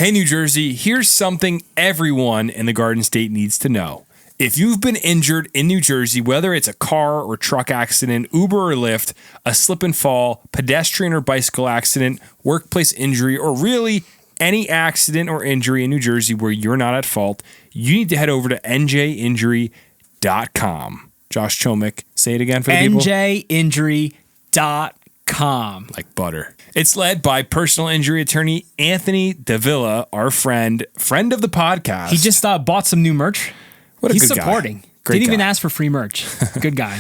Hey, New Jersey, here's something everyone in the Garden State needs to know. If you've been injured in New Jersey, whether it's a car or truck accident, Uber or Lyft, a slip and fall, pedestrian or bicycle accident, workplace injury, or really any accident or injury in New Jersey where you're not at fault, you need to head over to njinjury.com. Josh Chomick, say it again for the people. njinjury.com. Like butter. It's led by personal injury attorney Anthony Davila, our friend of the podcast. He just bought some new merch. What a He's good supporting. Guy. Great Didn't guy. even ask for free merch. Good guy.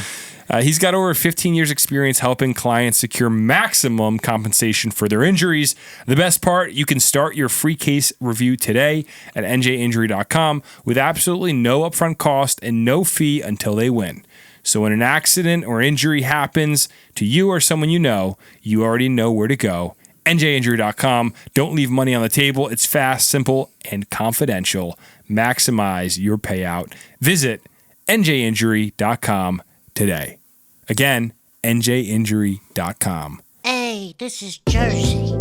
He's got over 15 years experience helping clients secure maximum compensation for their injuries. The best part, you can start your free case review today at njinjury.com with absolutely no upfront cost and no fee until they win. So when an accident or injury happens to you or someone you know, you already know where to go. njinjury.com. Don't leave money on the table. It's fast, simple, and confidential. Maximize your payout. Visit njinjury.com today. Again, njinjury.com. Hey, this is Jersey.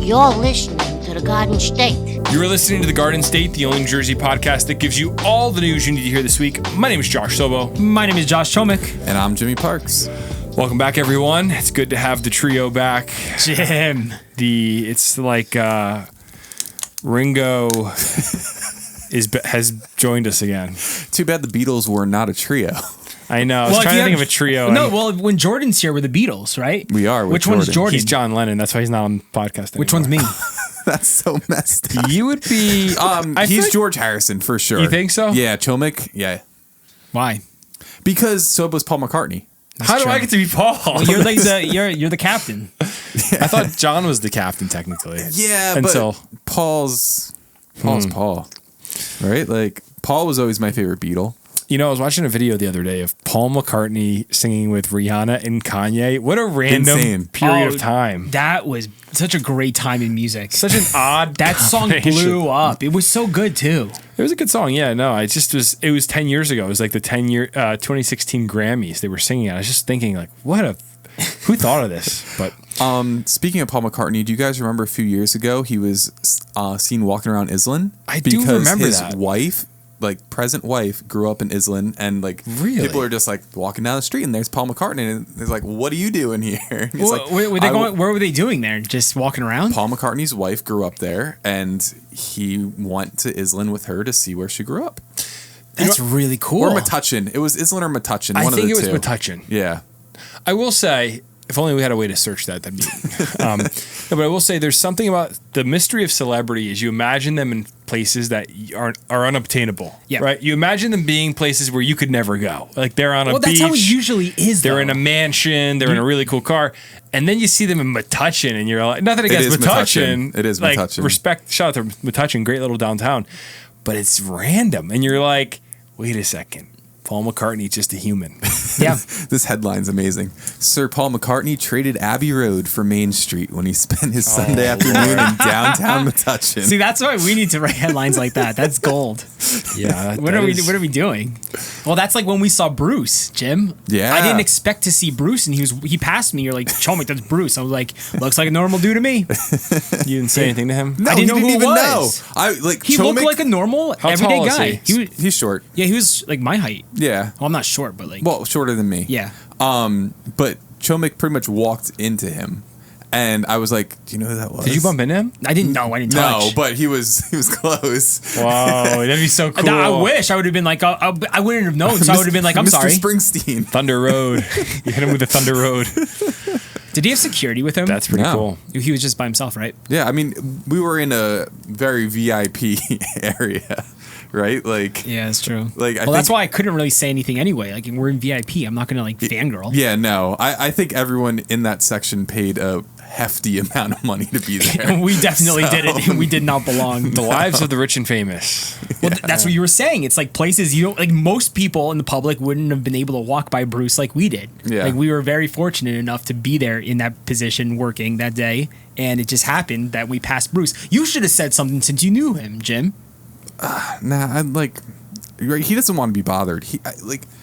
You're listening to the Garden State. You're listening to The Garden State, the only New Jersey podcast that gives you all the news you need to hear this week. My name is Josh Sobo. My name is Josh Chomick. And I'm Jimmy Parks. Welcome back, everyone. It's good to have the trio back. Jim. It's like Ringo has joined us again. Too bad the Beatles were not a trio. I know. I was trying to think of a trio. No, well, when Jordan's here, we're the Beatles, right? We are. Which one's Jordan? He's John Lennon. That's why he's not on the podcast anymore. Which one's me? That's so messed up. You would be... He's George Harrison for sure. You think so? Yeah, Chomick. Yeah. Why? Because so was Paul McCartney. How do I get to be Paul? Well, you're like you're the captain. I thought John was the captain technically. Yeah, until but Paul's Paul, right? Like Paul was always my favorite Beatle. You know, I was watching a video the other day of Paul McCartney singing with Rihanna and Kanye. What a random period of time. That was such a great time in music. Such an odd That song blew up. It was so good too. It was a good song. Yeah, no, it was 10 years ago. It was like the 2016 Grammys they were singing it. I was just thinking like, who thought of this? But speaking of Paul McCartney, do you guys remember a few years ago he was seen walking around Islin? I do remember his that. wife, like present wife, grew up in Islin, and like really? People are just like walking down the street, and there's Paul McCartney, and it's like, "What are you doing here?" And he's like, where were they doing there? Just walking around? Paul McCartney's wife grew up there, and he went to Islin with her to see where she grew up. That's really cool. Or Metuchen. It was Islin or Metuchen. I one think of the it was two. Metuchen. Yeah. I will say, if only we had a way to search that, that'd be. No, but I will say, there's something about the mystery of celebrity is you imagine them in places that are unobtainable. Yeah. Right. You imagine them being places where you could never go. Like they're on a beach. Well, that's how it usually is. They're in a mansion. They're in a really cool car, and then you see them in Metuchen, and you're like, nothing against Metuchen. It is like, Metuchen. Respect. Shout out to Metuchen. Great little downtown, but it's random, and you're like, wait a second. Paul McCartney, just a human. Yeah. This headline's amazing. Sir Paul McCartney traded Abbey Road for Main Street when he spent his Sunday afternoon in downtown Metuchen. See, that's why we need to write headlines like that. That's gold. Yeah. What are we doing? Well, that's like when we saw Bruce, Jim. Yeah. I didn't expect to see Bruce, and he passed me. You're like, Chomick, that's Bruce. I was like, looks like a normal dude to me. You didn't say anything to him? No, I didn't know who even it was. He Looked like a normal, How everyday tall is guy. He's short. Yeah, he was like my height. Yeah. Well, I'm not short, but like. Well, shorter than me. Yeah. But Chomick pretty much walked into him, and I was like, "Do you know who that was?" Did you bump into him? I didn't know. I didn't touch. No, but he was close. Wow, that'd be so cool. I wish I would have been like, I wouldn't have known, so I would have been like, I'm Mr. sorry. Springsteen. Thunder Road. You hit him with the Thunder Road. Did he have security with him? That's pretty No. cool. He was just by himself, right? Yeah, I mean, we were in a very VIP area, right? Like, Yeah, that's true. Like, I that's think- why I couldn't really say anything anyway. Like, we're in VIP. I'm not gonna like fangirl. yeah, no, I think everyone in that section paid a hefty amount of money to be there. We definitely did it. We did not belong. The lives of the rich and famous. Well, that's what you were saying. It's like places you don't like. Most people in the public wouldn't have been able to walk by Bruce like we did. Yeah. Like we were very fortunate enough to be there in that position working that day, and it just happened that we passed Bruce. You should have said something since you knew him, Jim. Nah, I'm like, right, he doesn't want to be bothered.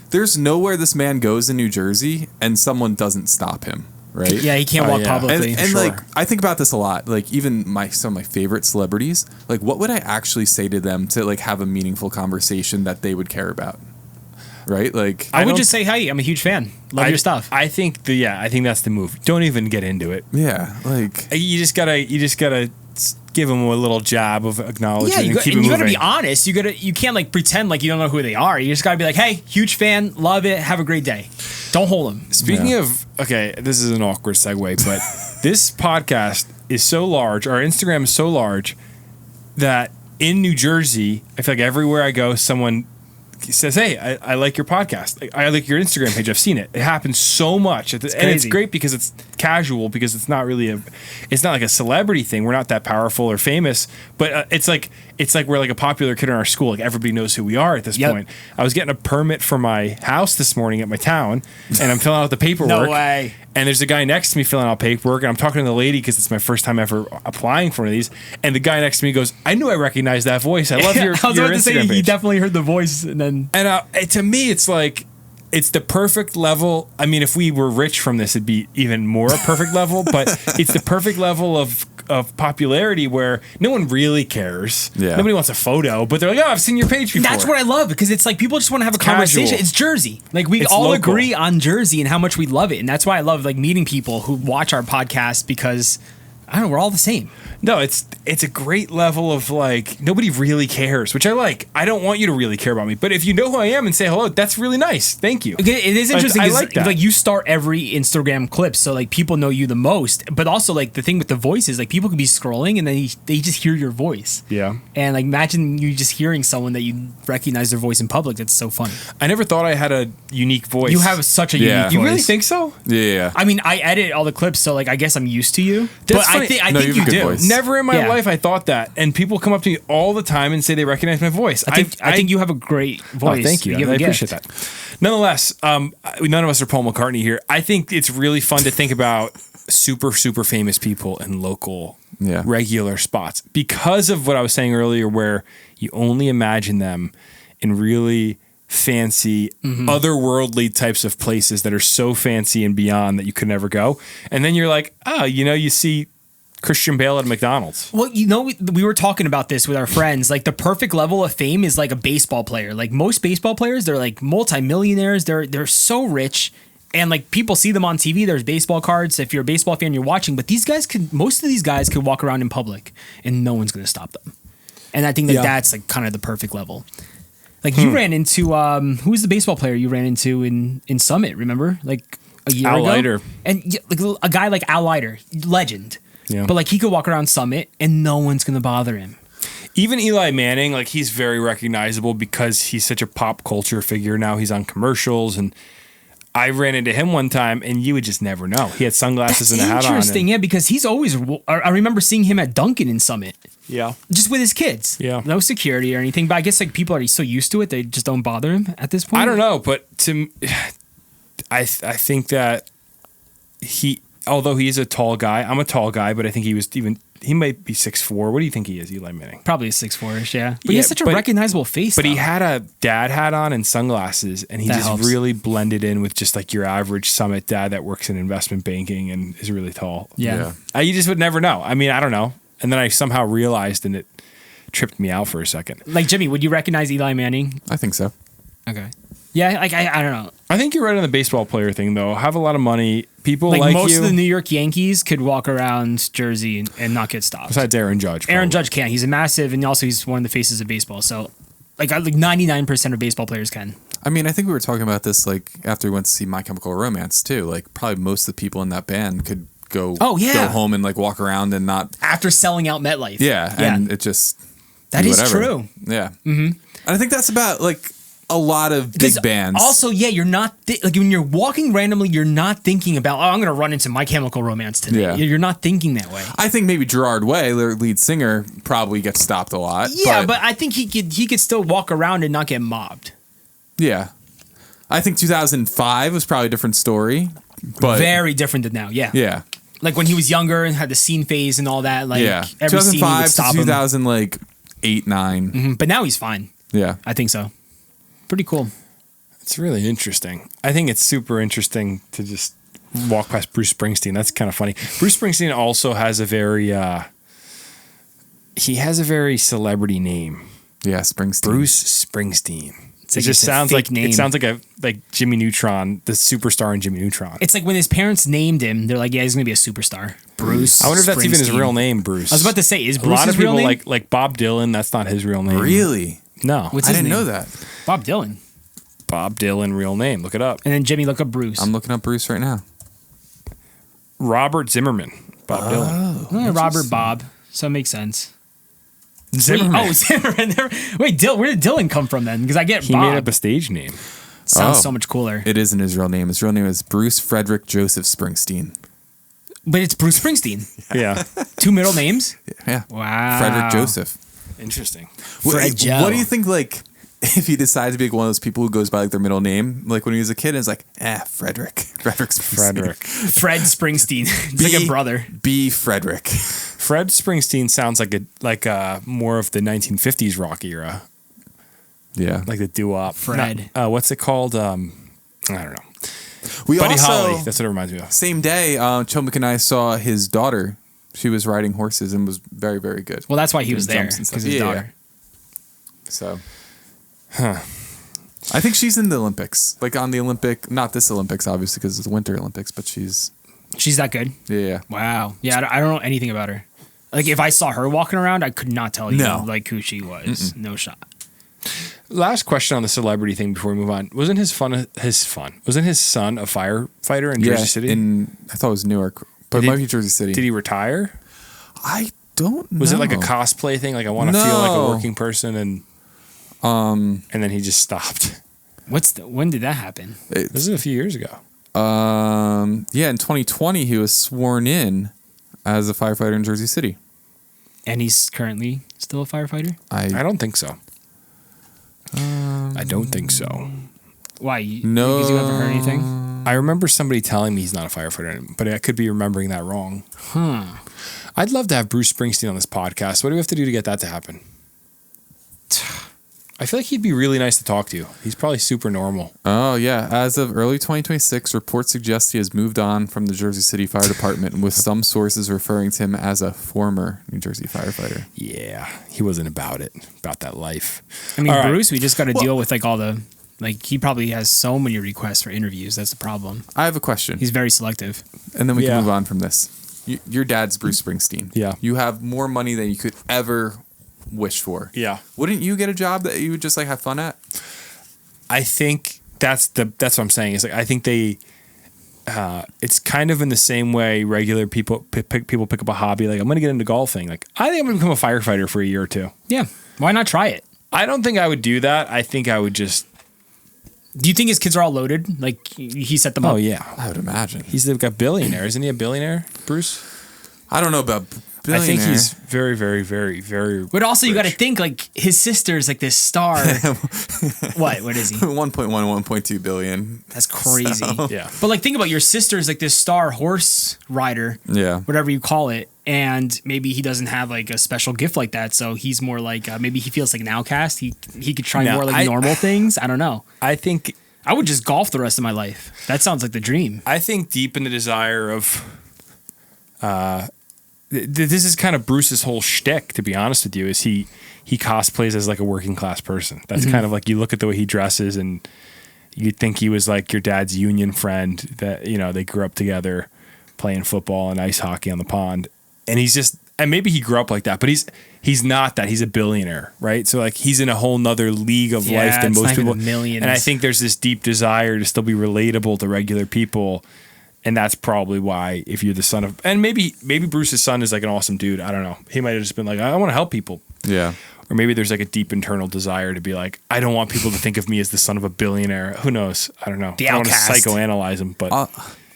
There's nowhere this man goes in New Jersey and someone doesn't stop him. right? Yeah, he can't walk publicly. And like, I think about this a lot. Like, even some of my favorite celebrities, like, what would I actually say to them to like have a meaningful conversation that they would care about? Right? Like, I would just say, hey, I'm a huge fan. Love your stuff. I think that's the move. Don't even get into it. yeah, like, You just gotta give them a little jab of acknowledgement and keep it moving. You gotta be honest. You can't like pretend like you don't know who they are. You just gotta be like, hey, huge fan, love it, have a great day. Don't hold them. Speaking of, okay, this is an awkward segue, but this podcast is so large, our Instagram is so large that in New Jersey, I feel like everywhere I go, someone says, hey, I like your podcast. I like your Instagram page. I've seen it. It happens so much. And it's great because it's casual, because it's not really it's not like a celebrity thing. We're not that powerful or famous, but it's like we're like a popular kid in our school. Like everybody knows who we are at this point. I was getting a permit for my house this morning at my town, and I'm filling out the paperwork. No way. And there's a guy next to me filling out paperwork, and I'm talking to the lady because it's my first time ever applying for one of these. And the guy next to me goes, "I knew I recognized that voice. I love your I was about to say Instagram page." he definitely heard the voice, and then To me, it's like it's the perfect level. I mean, if we were rich from this, it'd be even more a perfect level. But it's the perfect level of popularity where no one really cares. Yeah. Nobody wants a photo, but they're like, "Oh, I've seen your page before." that's what I love, because it's like people just want to have a conversation. casual. It's Jersey. Like we It's all local. agree on Jersey and how much we love it, and that's why I love like meeting people who watch our podcast, because I don't know, we're all the same. No, it's a great level of like nobody really cares, which I like. I don't want you to really care about me, but if you know who I am and say hello, that's really nice. Thank you. Okay, it is interesting. I 'Cause, like that. Like you start every Instagram clip, so like people know you the most. But also like the thing with the voice is like people could be scrolling and then they just hear your voice. Yeah. And like imagine you just hearing someone that you recognize their voice in public. That's so funny. I never thought I had a unique voice. You have such a Yeah. unique voice. You really think so? yeah. I mean, I edit all the clips, so like I guess I'm used to you. That's but funny. I No, think you you have a good do. voice. Never in my Yeah. life I thought that, and people come up to me all the time and say they recognize my voice. I think you have a great voice. Oh, thank you. have I a gift. appreciate that. Nonetheless, none of us are Paul McCartney here. I think it's really fun to think about super, super famous people in local, regular spots because of what I was saying earlier, where you only imagine them in really fancy, otherworldly types of places that are so fancy and beyond that you could never go. And then you're like, oh, you see Christian Bale at McDonald's. Well, we were talking about this with our friends. Like the perfect level of fame is like a baseball player. Like most baseball players, they're like multimillionaires. They're so rich, and like people see them on TV. There's baseball cards. If you're a baseball fan, you're watching. But most of these guys could walk around in public, and no one's gonna stop them. And I think that's like kind of the perfect level. Like you ran into who was the baseball player you ran into in Summit? Remember, like a year Al ago, Leiter. and like a guy like Al Leiter, legend. Yeah. But like he could walk around Summit and no one's gonna bother him. Even Eli Manning, like he's very recognizable because he's such a pop culture figure now. He's on commercials, and I ran into him one time, and you would just never know. He had sunglasses and a hat on. Interesting, yeah, because he's always. I remember seeing him at Dunkin' in Summit, Yeah. just with his kids. Yeah. No security or anything. But I guess like people are so used to it, they just don't bother him at this point. I don't know, but I think that although he is a tall guy, I'm a tall guy, but I think he might be 6'4". What do you think he is, Eli Manning? Probably a 6'4"-ish, yeah. But he Yeah, has such a but- recognizable face. But he though. had a dad hat on and sunglasses, and he That just helps. really blended in with just like your average Summit dad that works in investment banking and is really tall. Yeah. You just would never know. I mean, I don't know. And then I somehow realized, and it tripped me out for a second. Like Jimmy, would you recognize Eli Manning? I think so. Okay. Yeah, like I don't know. I think you're right on the baseball player thing, though. Have a lot of money. People like most you. of the New York Yankees could walk around Jersey and not get stopped. Besides Aaron Judge. Aaron probably. Judge can't. He's a massive, and also he's one of the faces of baseball. So, like 99% of baseball players can. I mean, I think we were talking about this like after we went to see My Chemical Romance too. Like probably most of the people in that band could go Oh, yeah. go home and like walk around and not After selling out MetLife. yeah, and it just That do is whatever. true. Yeah. Mm-hmm. And I think that's about like a lot of big 'Cause bands. Also, yeah, you're not like when you're walking randomly, you're not thinking about, oh, I'm going to run into My Chemical Romance today. Yeah. You're not thinking that way. I think maybe Gerard Way, their lead singer, probably gets stopped a lot. Yeah, but I think he could still walk around and not get mobbed. yeah, I think 2005 was probably a different story. But Very different than now. Yeah. yeah, Like when he was younger and had the scene phase and all that. Like yeah, every scene 2005 would to stop him. 2008, 9. But now he's fine. Yeah, I think so. Pretty cool. It's really interesting. I think it's super interesting to just walk past Bruce Springsteen. That's kind of funny. Bruce Springsteen also has a very he has a very celebrity name. Yeah, Springsteen. Bruce Springsteen. It just sounds like name. It sounds like Jimmy Neutron, the superstar in Jimmy Neutron. It's like when his parents named him, they're like, yeah, he's gonna be a superstar. Bruce. I wonder if that's even his Springsteen. real name, Bruce. I was about to say, is a Bruce lot his of people real name? like Bob Dylan. That's not his real name. Really? No, What's I his didn't name? know that. Bob Dylan. Bob Dylan, real name. Look it up. And then Jimmy, look up Bruce. I'm looking up Bruce right now. Robert Zimmerman. Bob Dylan. Robert Bob. So it makes sense. Zimmerman. Zimmerman. Wait, where did Dylan come from then? Because I get He Bob. made up a stage name. Sounds so much cooler. It isn't his real name. His real name is Bruce Frederick Joseph Springsteen. But it's Bruce Springsteen. Yeah. 2 middle names? Yeah. Wow. Frederick Joseph. Interesting. Fred Joe. What do you think, like, if he decides to be like one of those people who goes by like their middle name, like when he was a kid, it's like, Frederick. Frederick Springsteen. Frederick. Fred Springsteen. It's like a brother. B. Frederick. Fred Springsteen sounds like a more of the 1950s rock era, Yeah. like the doo-wop. Fred. What's it called? I don't know. We Buddy also, Holly. That's what it reminds me of. same day, Chomik and I saw his daughter. She was riding horses and was very, very good. Well, that's why he was Doing there. jumps and stuff. Because his daughter. So, I think she's in the Olympics, like on the Olympic, not this Olympics, obviously, because it's the Winter Olympics, but she's, She's that good? yeah. Wow. Yeah, I don't know anything about her. Like, if I saw her walking around, I could not tell you, No. like, who she was. No shot. Last question on the celebrity thing before we move on. Wasn't his son a firefighter in Jersey City? I thought it was Newark, but it might be Jersey City. Did he retire? I don't know. Was it like a cosplay thing? Like I want to feel like a working person, and then he just stopped. When did that happen? This is a few years ago. Yeah, in 2020, he was sworn in as a firefighter in Jersey City. And he's currently still a firefighter? I don't think so. I don't think so. Why? No. Because you haven't heard anything? I remember somebody telling me he's not a firefighter, but I could be remembering that wrong. I'd love to have Bruce Springsteen on this podcast. What do we have to do to get that to happen? I feel like he'd be really nice to talk to. He's probably super normal. Oh, yeah. As of early 2026, reports suggest he has moved on from the Jersey City Fire Department, with some sources referring to him as a former New Jersey firefighter. Yeah, he wasn't about that life. I mean, All right. Bruce, we just got to deal with like all the, like, he probably has so many requests for interviews. That's the problem. I have a question, He's very selective. and then we Yeah. can move on from this. Your dad's Bruce Springsteen. Yeah. You have more money than you could ever wish for. Yeah. Wouldn't you get a job that you would just like have fun at? I think that's what I'm saying. Is like I think they, it's kind of in the same way regular people pick up a hobby. Like I'm going to get into golfing. Like I think I'm going to become a firefighter for a year or two. Yeah. Why not try it? I don't think I would do that. I think I would just. Do you think his kids are all loaded? Like he set them up? Oh yeah, I would imagine. he's like a billionaire, isn't he? A billionaire, Bruce? I don't know about billionaire. I think he's very, very, very, very. But also, you got to rich. think like his sister's like this star. What is he? 1.1, 1.2 billion. That's crazy. Yeah. But like, think about your sister's like this star horse rider, Yeah. whatever you call it, and maybe he doesn't have like a special gift like that, so he's more like maybe he feels like an outcast. He could try No, more like normal things. I don't know. I think I would just golf the rest of my life. That sounds like the dream. deep in the desire of. This is kind of Bruce's whole shtick, to be honest with you, is he cosplays as like a working class person. That's kind of like, you look at the way he dresses and you'd think he was like your dad's union friend that, you know, they grew up together playing football and ice hockey on the pond. And he's just, and maybe he grew up like that, but he's not that. He's a billionaire, right? So like he's in a whole nother league of life than it's most not even people. millions. And I think there's this deep desire to still be relatable to regular people. And that's probably why, if you're the son of, and maybe Bruce's son is like an awesome dude. I don't know. He might have just been like, I want to help people. Yeah. Or maybe there's like a deep internal desire to be like, I don't want people to think of me as the son of a billionaire. Who knows? I don't know. The I don't want to outcast. psychoanalyze him, but I'll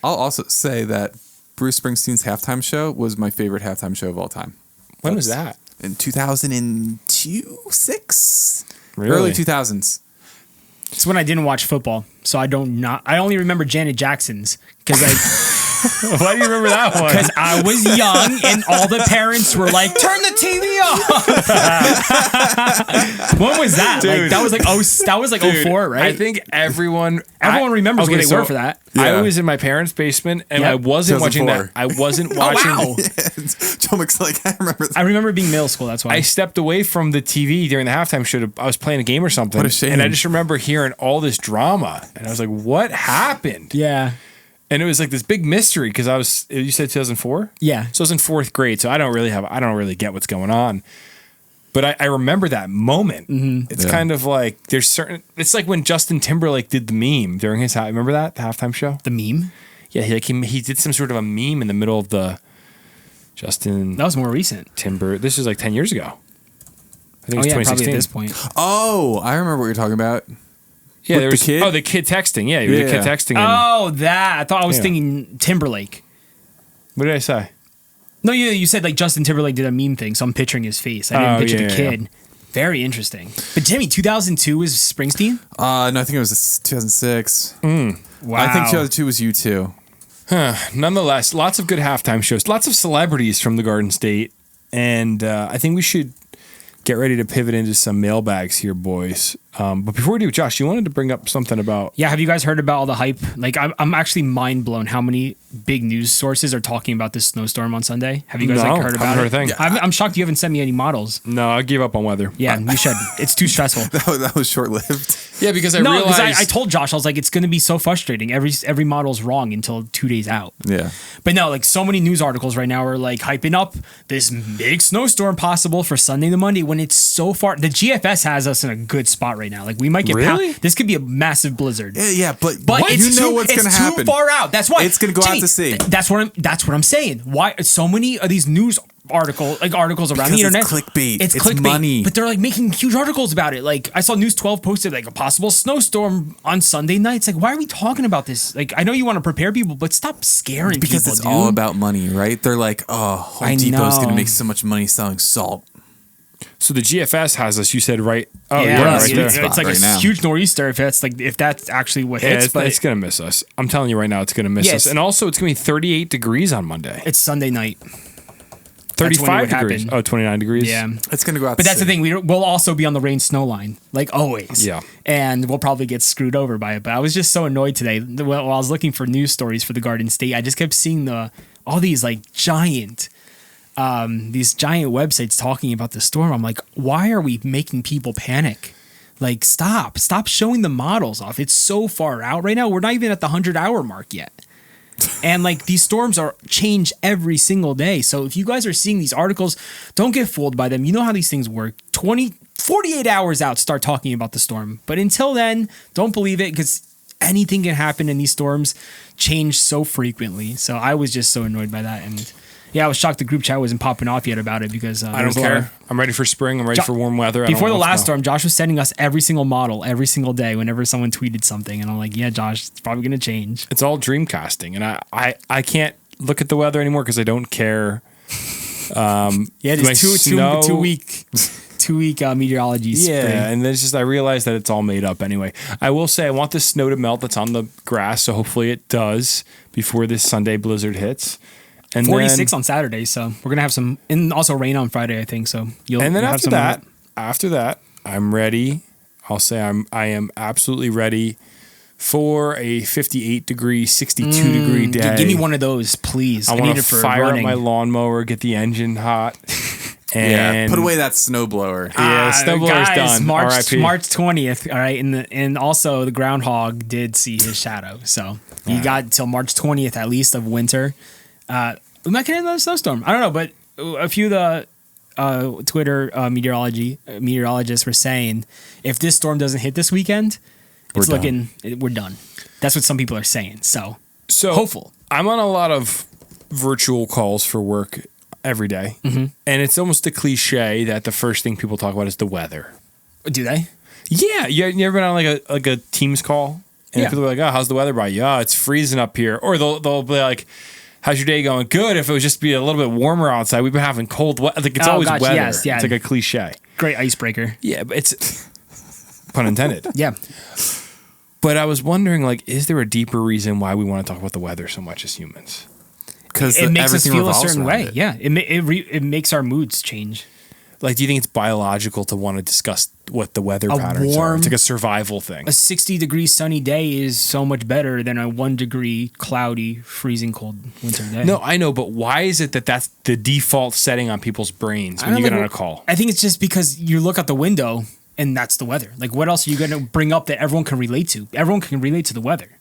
also say that Bruce Springsteen's halftime show was my favorite halftime show of all time. when was that? In 2002, 6? Really? Early 2000s. It's when I didn't watch football, so I only remember Janet Jackson's because Why do you remember that one? Because I was young and all the parents were like, turn the TV off. When was that? Dude. That was like 04, right? I think everyone remembers where they were for that. I Yeah. was in my parents' basement and Yep. I wasn't watching that. 2004. I wasn't watching. Wow. Joe Mc's like, I remember that. I remember being middle school. That's why. I stepped away from the TV during the halftime show. I was playing a game or something. What a shame. And I just remember hearing all this drama. And I was like, what happened? yeah. And it was like this big mystery because you said 2004? Yeah. So I was in fourth grade. So I don't really get what's going on. But I remember that moment. Mm-hmm. It's Yeah. kind of like it's like when Justin Timberlake did the meme during his, remember that? The halftime show? The meme? Yeah. He did some sort of a meme in the middle of the Justin That was more recent. Timber. This is like 10 years ago. I think Oh, it was yeah, 2016. probably at this point. Oh, I remember what you're talking about. Yeah, With there the was kid? the kid texting. Yeah, he was a kid Yeah. texting. And, Oh, that. I thought I was Yeah. thinking Timberlake. what did I say? No, you said like Justin Timberlake did a meme thing, so I'm picturing his face. I didn't Oh, picture yeah, the kid. Very interesting. But Jimmy, 2002 was Springsteen? No, I think it was 2006. Wow. I think 2002 was U2. Nonetheless, lots of good halftime shows, lots of celebrities from the Garden State, and I think we should get ready to pivot into some mailbags here, boys. But before we do, Josh, you wanted to bring up something about. Yeah, have you guys heard about all the hype? Like, I'm actually mind blown how many big news sources are talking about this snowstorm on Sunday. Have you guys No, heard about haven't it? heard a thing. I'm shocked you haven't sent me any models. No, I gave up on weather. Yeah, you should. It's too stressful. That was short lived. Yeah, because I No, because realized I told Josh, I was like, it's going to be so frustrating. Every model's wrong until 2 days out. Yeah. But no, like so many news articles right now are like hyping up this big snowstorm possible for Sunday to Monday when it's so far. The GFS has us in a good spot right now. Like we might get Really? this could be a massive blizzard. Yeah, but It's you know too, what's it's going to too happen. far out. That's why It's gonna go out Jimmy, to sea. That's what I'm saying. Why so many of these news articles around Because the it's internet? clickbait. It's clickbait, money. but they're like making huge articles about it. Like I saw News 12 posted like a possible snowstorm on Sunday night. It's like, why are we talking about this? Like I know you want to prepare people, but stop scaring Because people, it's dude. all about money, right? They're like, oh, Home I Depot's going know. to make so much money selling salt. so the GFS has us. You said right. Oh yeah, yeah, it's, right there. it's like right a now. huge nor'easter if that's actually what Yeah, hits. it's gonna miss us. I'm telling you right now, it's gonna miss Yeah, us. it's- And also, it's gonna be 38 degrees on Monday. it's Sunday night. 35 would degrees. happen. Oh, 29 degrees. Yeah. It's going to go out But to that's the sea. thing. We'll also be on the rain snow line, like always. Yeah. And we'll probably get screwed over by it. But I was just so annoyed today. While I was looking for news stories for the Garden State, I just kept seeing all these like giant websites talking about the storm. I'm like, why are we making people panic? Like, stop showing the models off. It's so far out right now. We're not even at the 100-hour mark yet. And like these storms change every single day. So if you guys are seeing these articles, don't get fooled by them. You know how these things work. 48 hours out, start talking about the storm. But until then, don't believe it because anything can happen and these storms change so frequently. So I was just so annoyed by that. And yeah, I was shocked the group chat wasn't popping off yet about it because I don't care. I'm ready for spring. I'm ready for warm weather. I don't Before the want last snow. storm, Josh was sending us every single model every single day whenever someone tweeted something. And I'm like, yeah, Josh, it's probably going to change. It's all dreamcasting, and I can't look at the weather anymore because I don't care. Yeah, it My is snow- 2 week meteorology spring. Yeah, and then it's just I realize that it's all made up anyway. I will say I want the snow to melt that's on the grass, so hopefully it does before this Sunday blizzard hits. And 46 then, on Saturday, so we're gonna have some, and also rain on Friday, I think. So you'll and then you'll have after that, I'm ready. I'll say I am absolutely ready for a 58 degree, 62 degree day. Give me one of those, please. I need want it to for fire running. up my lawnmower, get the engine hot, and Yeah, put away that snowblower. Yeah, snowblower's guys, done. March R.I.P. 20th. All right, and also the groundhog did see his shadow, so you got till March 20th at least of winter. We might get another snowstorm. I don't know, but a few of the Twitter meteorologists were saying if this storm doesn't hit this weekend, we're done. That's what some people are saying. So hopeful. I'm on a lot of virtual calls for work every day, and it's almost a cliche that the first thing people talk about is the weather. Do they? Yeah, you ever been on like a Teams call? And Yeah. people are like, "Oh, how's the weather by you? Oh, it's freezing up here." Or they'll be like, "How's your day going?" Good. If it was just be a little bit warmer outside, we've been having cold weather. Like it's always gotcha. weather. Yes, yeah. It's like a cliche. Great icebreaker. Yeah, but it's pun intended. Yeah. But I was wondering, like, is there a deeper reason why we want to talk about the weather so much as humans? because it makes us everything feel a revolves certain around way. it. Yeah, it makes our moods change. Like, do you think it's biological to want to discuss what the weather patterns are? warm- It's like a survival thing. A 60-degree sunny day is so much better than a 1-degree cloudy, freezing cold winter day. No, I know, but why is it that that's the default setting on people's brains when you get on a call? I think it's just because you look out the window and that's the weather. Like, what else are you going to bring up that everyone can relate to? Everyone can relate to the weather.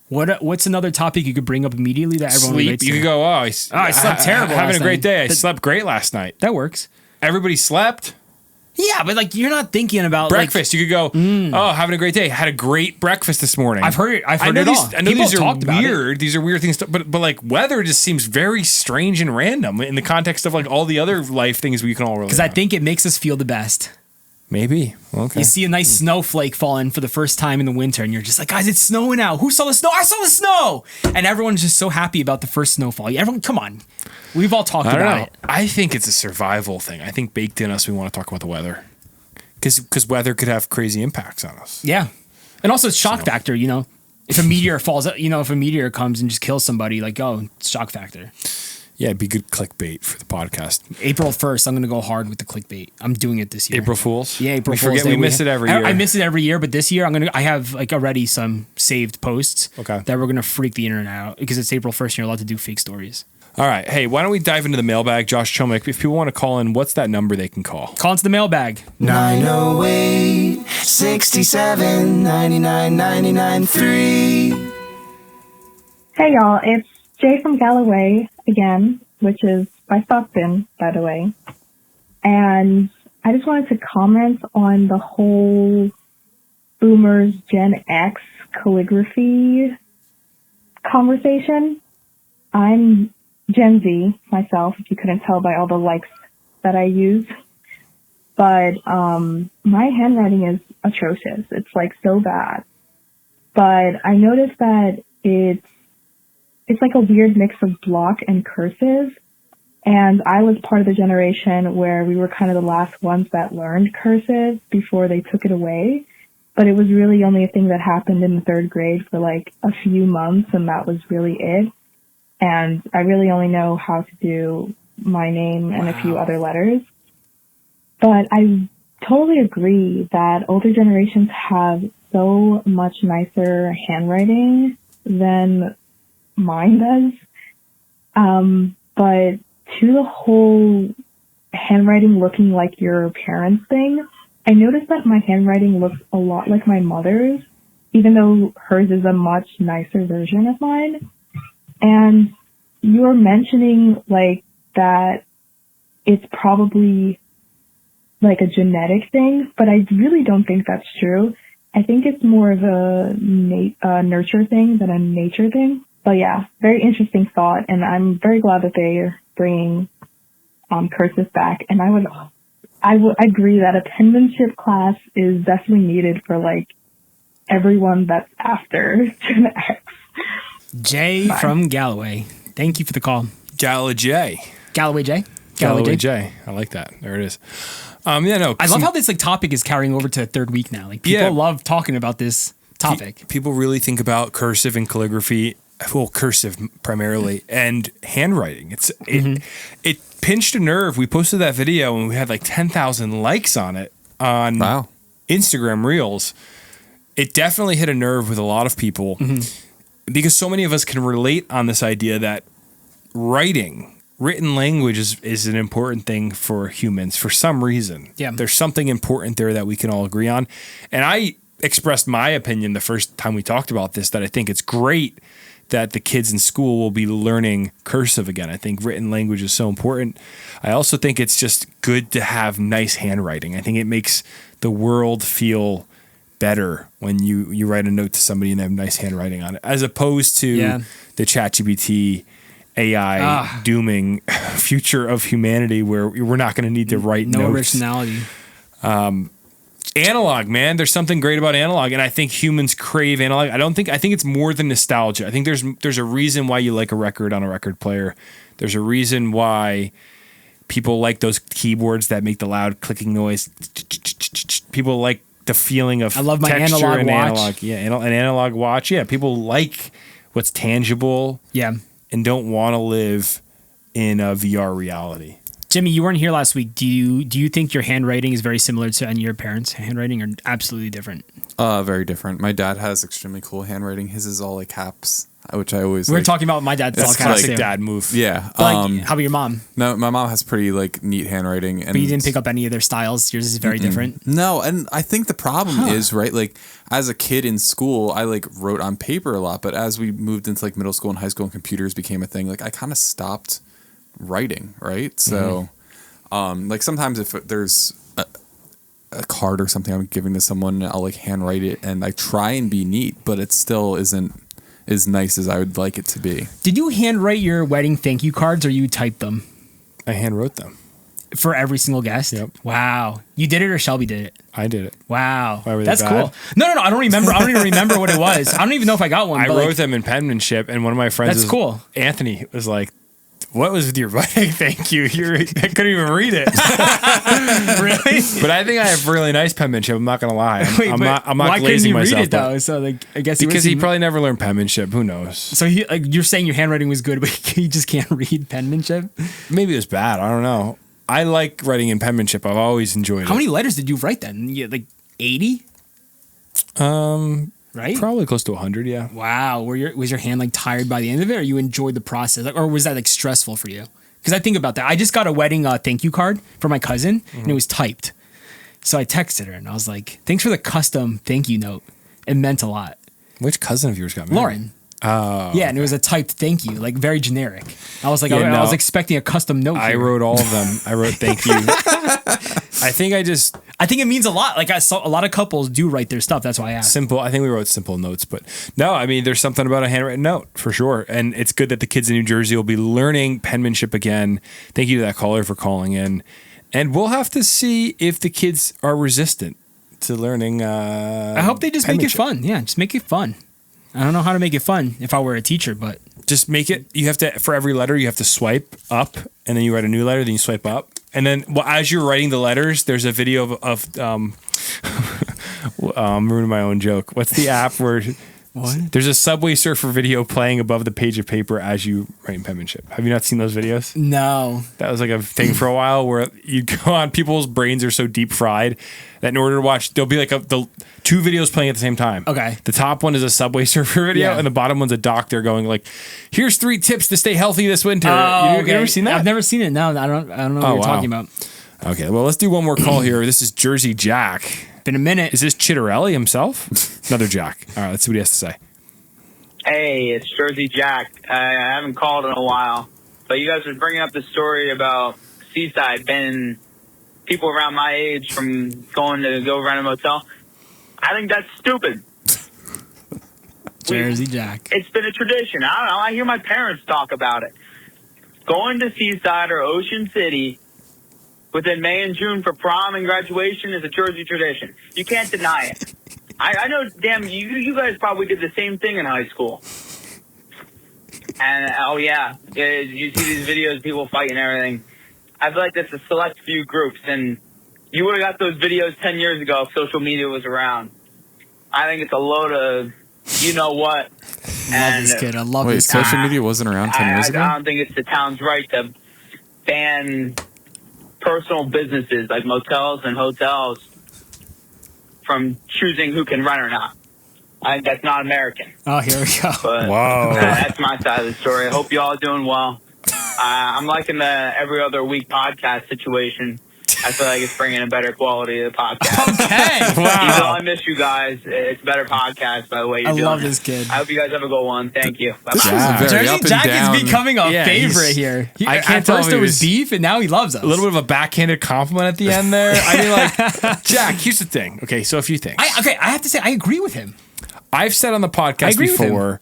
What's another topic you could bring up immediately that everyone Sleep. relates You to? could go, I slept terrible Having last a great night. day. I slept great last night. That works. Everybody slept. Yeah, but like you're not thinking about Breakfast. You could go, having a great day. Had a great breakfast this morning. I've heard it all. I know People these have are talked about it. weird. These are weird things, but like weather just seems very strange and random in the context of like all the other life things we can all relate. Because I think it makes us feel the best. Maybe. Okay. You see a nice snowflake falling for the first time in the winter, and you're just like, guys, it's snowing out. Who saw the snow? I saw the snow. And everyone's just so happy about the first snowfall. Everyone, come on. We've all talked I don't about know. it. I think it's a survival thing. I think baked in us, we want to talk about the weather. Because weather could have crazy impacts on us. Yeah. And also it's shock factor, you know. If a meteor falls, if a meteor comes and just kills somebody, like, oh, it's shock factor. Yeah, it'd be good clickbait for the podcast. April 1st, I'm going to go hard with the clickbait. I'm doing it this year. April Fools? Yeah, April we Fool's forget Day. we miss it every year. I miss it every year, but this year I have like already some saved posts Okay. that we're going to freak the internet out because it's April 1st and you're allowed to do fake stories. All right. Hey, why don't we dive into the mailbag? Josh Chomick, if people want to call in, what's that number they can call? Call into the mailbag. 908 67 99 99 3. Hey y'all, it's Jay from Galloway again, which is by Stockton, by the way. And I just wanted to comment on the whole Boomers Gen X calligraphy conversation. I'm Gen Z myself, if you couldn't tell by all the likes that I use. But my handwriting is atrocious. It's like so bad. But I noticed that it's like a weird mix of block and cursive. And I was part of the generation where we were kind of the last ones that learned cursive before they took it away. But it was really only a thing that happened in the 3rd grade for like a few months, and that was really it. And I really only know how to do my name and a few other letters. But I totally agree that older generations have so much nicer handwriting than mine does. But to the whole handwriting looking like your parents' thing, I noticed that my handwriting looks a lot like my mother's, even though hers is a much nicer version of mine. And you were mentioning like that it's probably like a genetic thing, but I really don't think that's true. I think it's more of a nurture thing than a nature thing. But yeah, very interesting thought, and I'm very glad that they're bringing cursive back. And I would agree that a penmanship class is definitely needed for like everyone that's after Gen X. Jay from Galloway. Thank you for the call. Galloway J. Galloway J. Galloway J. I like that. There it is. I love how this like topic is carrying over to the 3rd week now. Like people love talking about this topic. People really think about cursive and calligraphy. Well, cursive primarily, and handwriting. It pinched a nerve. We posted that video and we had like 10,000 likes on it on Instagram Reels. It definitely hit a nerve with a lot of people because so many of us can relate on this idea that written language is an important thing for humans for some reason. Yeah. There's something important there that we can all agree on. And I expressed my opinion the first time we talked about this, that I think it's great that the kids in school will be learning cursive again. I think written language is so important. I also think it's just good to have nice handwriting. I think it makes the world feel better when you write a note to somebody and they have nice handwriting on it, as opposed to the ChatGPT AI dooming future of humanity where we're not going to need to write no notes. originality. Analog, man. There's something great about analog, and I think humans crave analog. I think it's more than nostalgia. I think there's a reason why you like a record on a record player. There's a reason why people like those keyboards that make the loud clicking noise. People like the feeling of I love my texture analog and watch. analog. Yeah, an analog watch. Yeah, people like what's tangible. Yeah. and don't want to live in a VR reality. Jimmy, you weren't here last week. Do you think your handwriting is very similar to your parents' handwriting, or absolutely different? Very different. My dad has extremely cool handwriting. His is all like caps, which I always. We were talking about my dad's all That's caps classic too. dad move. Yeah. But like, how about your mom? No, my mom has pretty like neat handwriting, and But you didn't pick up any of their styles. Yours is very different. No, and I think the problem is, right, like as a kid in school, I like wrote on paper a lot, but as we moved into like middle school and high school and computers became a thing, like I kind of stopped writing, right? So like sometimes if there's a card or something I'm giving to someone, I'll like handwrite it and I try and be neat, but it still isn't as nice as I would like it to be. Did you handwrite your wedding thank you cards, or you typed them I hand wrote them. for every single guest? Yep. Wow. You did it, or Shelby did it? I did it. Wow. Why were they That's bad? cool. No. I don't remember. I don't even remember what it was. I don't even know if I got one. I but wrote like, them in penmanship, and one of my friends, That's cool. Anthony, was like, "What was with your wedding? Thank you. I couldn't even read it." Really? But I think I have really nice penmanship. I'm not gonna lie. I'm not why couldn't glazing you myself. read it but- though? So like, I guess because he was, probably never learned penmanship. Who knows? So he, like, you're saying your handwriting was good, but he just can't read penmanship. Maybe it was bad. I don't know. I like writing in penmanship. I've always enjoyed How it. many letters did you write then? Yeah, like 80. Right? Probably close to 100. Yeah. Wow. Was your hand like tired by the end of it, or you enjoyed the process, like, or was that like stressful for you? Because I think about that. I just got a wedding thank you card for my cousin, and it was typed. So I texted her and I was like, "Thanks for the custom thank you note. It meant a lot." Which cousin of yours got married? Lauren. Oh. Yeah, and it was a typed thank you, like very generic. I was like, Yeah, I was no. expecting a custom note. I here. wrote all of them. I wrote thank you. I think it means a lot. Like I saw a lot of couples do write their stuff. That's why I asked. simple. I think we wrote simple notes, but no, I mean, there's something about a handwritten note for sure. And it's good that the kids in New Jersey will be learning penmanship again. Thank you to that caller for calling in. And we'll have to see if the kids are resistant to learning. I hope they just make it penmanship. fun. Yeah, just make it fun. I don't know how to make it fun if I were a teacher, but Just make it. You have to, for every letter, you have to swipe up, and then you write a new letter. Then you swipe up, and then as you're writing the letters, there's a video of ruining my own joke. What's the app where? What? There's a Subway Surfer video playing above the page of paper as you write in penmanship. Have you not seen those videos? no. That was like a thing for a while where you go on, people's brains are so deep fried that in order to watch, there'll be like the two videos playing at the same time. Okay. The top one is a Subway Surfer video, Yeah. and the bottom one's a doctor going like, "Here's 3 tips to stay healthy this winter." You ever seen that? I've never seen it. No, I don't know what Oh, you're wow. talking about. Okay, well, let's do one more call here. This is Jersey Jack. Been a minute. Is this Chitterelli himself? Another Jack. All right, let's see what he has to say. Hey, it's Jersey Jack. I haven't called in a while, but you guys were bringing up the story about Seaside banning people around my age from going to go rent a motel. I think that's stupid. Jersey Jack. It's been a tradition. I don't know. I hear my parents talk about it. Going to Seaside or Ocean City within May and June for prom and graduation is a Jersey tradition. You can't deny it. I know, damn, you guys probably did the same thing in high school. And, oh, yeah, you see these videos of people fighting and everything. I feel like that's a select few groups, and you would have got those videos 10 years ago if social media was around. I think it's a load of you-know-what. Love this kid. I love Wait, this kid. social media wasn't around 10 years ago? I don't think it's the town's right to ban personal businesses like motels and hotels from choosing who can rent or not. I think that's not American. Oh, here we go. But Wow. that's my side of the story. I hope you all are doing well. I'm liking the every other week podcast situation. I feel like it's bringing a better quality to the podcast. Okay. Even though I miss you guys, it's a better podcast by the way you're I doing love it. this kid. I hope you guys have a good one. Thank you. Bye-bye. This was a very up Jersey and Jack down. is becoming a Yeah, favorite he's- here. I can't At tell first if it he was was- beef, and now he loves us. A little bit of a backhanded compliment at the end there. I mean, like, Jack, here's the thing. Okay, so a few things. I have to say, I agree with him. I've said on the podcast agree with before,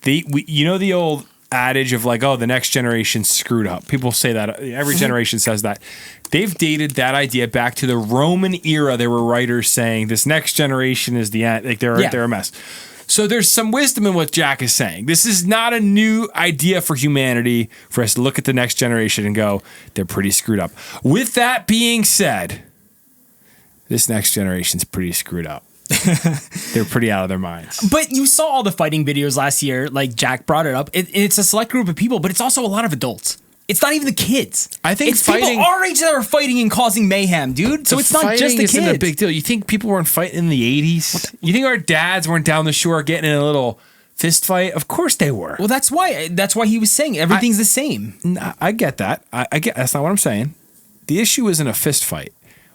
you know the old adage of like, oh, the next generation's screwed up. People say that. Every generation says that. They've dated that idea back to the Roman era. There were writers saying this next generation is the end. Like they're a mess. So there's some wisdom in what Jack is saying. This is not a new idea for humanity for us to look at the next generation and go, they're pretty screwed up. With that being said, this next generation's pretty screwed up. They're pretty out of their minds. But you saw all the fighting videos last year, like Jack brought it up. It's a select group of people, but it's also a lot of adults. It's not even the kids. I think it's fighting, people our age that are fighting and causing mayhem, dude. So it's not just the kids. Isn't a big deal. You think people weren't fighting in the 80s? You think our dads weren't down the shore getting in a little fist fight? Of course they were. Well, that's why he was saying everything's the same. I get that. I get that's not what I'm saying. The issue isn't a fist fight.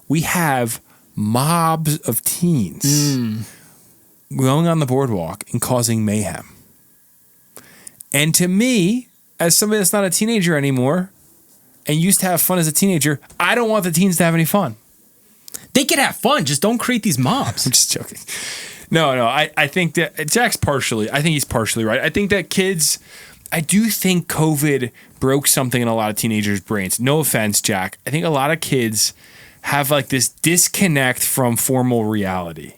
We have mobs of teens going on the boardwalk and causing mayhem. And to me, as somebody that's not a teenager anymore and used to have fun as a teenager, I don't want the teens to have any fun. They can have fun, just don't create these mobs. I'm just joking. No, I think that he's partially right. I think that kids, I do think COVID broke something in a lot of teenagers' brains. No offense, Jack. I think a lot of kids have like this disconnect from formal reality.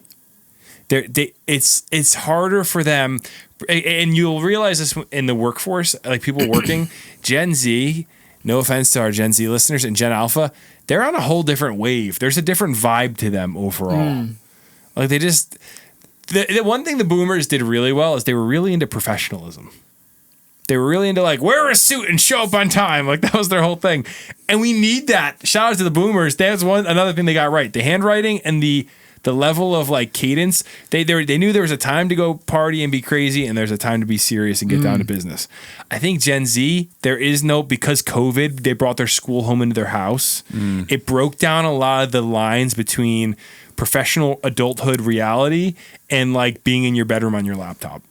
It's harder for them, and you'll realize this in the workforce, like people working, Gen Z, no offense to our Gen Z listeners, and Gen Alpha, they're on a whole different wave. There's a different vibe to them overall. Like they just, the one thing the boomers did really well is they were really into professionalism. They were really into like, wear a suit and show up on time. Like that was their whole thing. And we need that. Shout out to the boomers. That's another thing they got right. The handwriting and the level of like cadence, they knew there was a time to go party and be crazy, and there's a time to be serious and get down to business. I think Gen Z, because COVID, they brought their school home into their house. It broke down a lot of the lines between professional adulthood reality and like being in your bedroom on your laptop.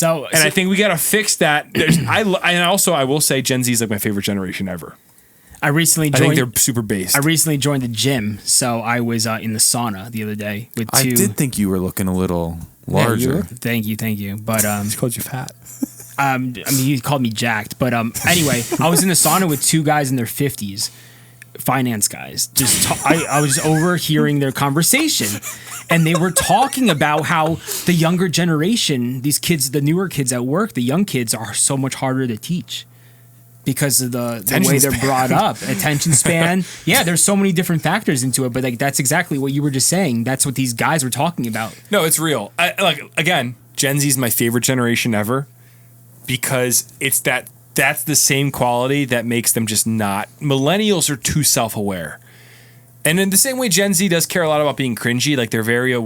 I think we got to fix that. I will say Gen Z is like my favorite generation ever. I think they're super based. I recently joined the gym, so I was in the sauna the other day with two. I did think you were looking a little larger. Thank you. But he called you fat. I mean, he called me jacked. But anyway, I was in the sauna with two guys in their 50s, finance guys. I was overhearing their conversation, and they were talking about how the younger generation, these kids, the newer kids at work, the young kids are so much harder to teach. Because of the way they're brought up, attention span. Yeah, there's so many different factors into it, but like that's exactly what you were just saying. That's what these guys were talking about. No, it's real. Again, Gen Z is my favorite generation ever because that's the same quality that makes them just not. Millennials are too self-aware. And in the same way Gen Z does care a lot about being cringy, like they're very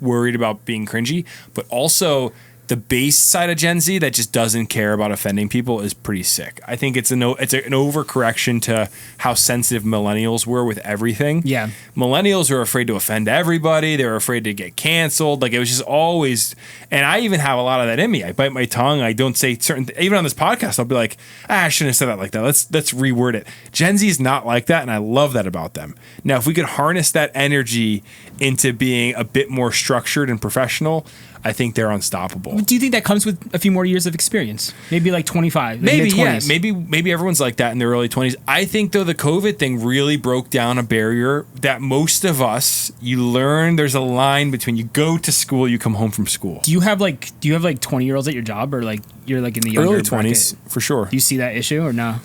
worried about being cringy, but also the base side of Gen Z that just doesn't care about offending people is pretty sick. I think it's an overcorrection to how sensitive millennials were with everything. Yeah. Millennials are afraid to offend everybody. They're afraid to get canceled. Like it was just always, and I even have a lot of that in me. I bite my tongue. I don't say certain, even on this podcast, I'll be like, I shouldn't have said that like that. Let's reword it. Gen Z is not like that. And I love that about them. Now, if we could harness that energy into being a bit more structured and professional, I think they're unstoppable. Do you think that comes with a few more years of experience? Maybe like 25. Maybe, yeah. Maybe everyone's like that in their early 20s. I think, though, the COVID thing really broke down a barrier that most of us, you learn there's a line between you go to school, you come home from school. Do you have like 20-year-olds at your job, or like you're like in the younger early 20s, bracket? For sure. Do you see that issue or no?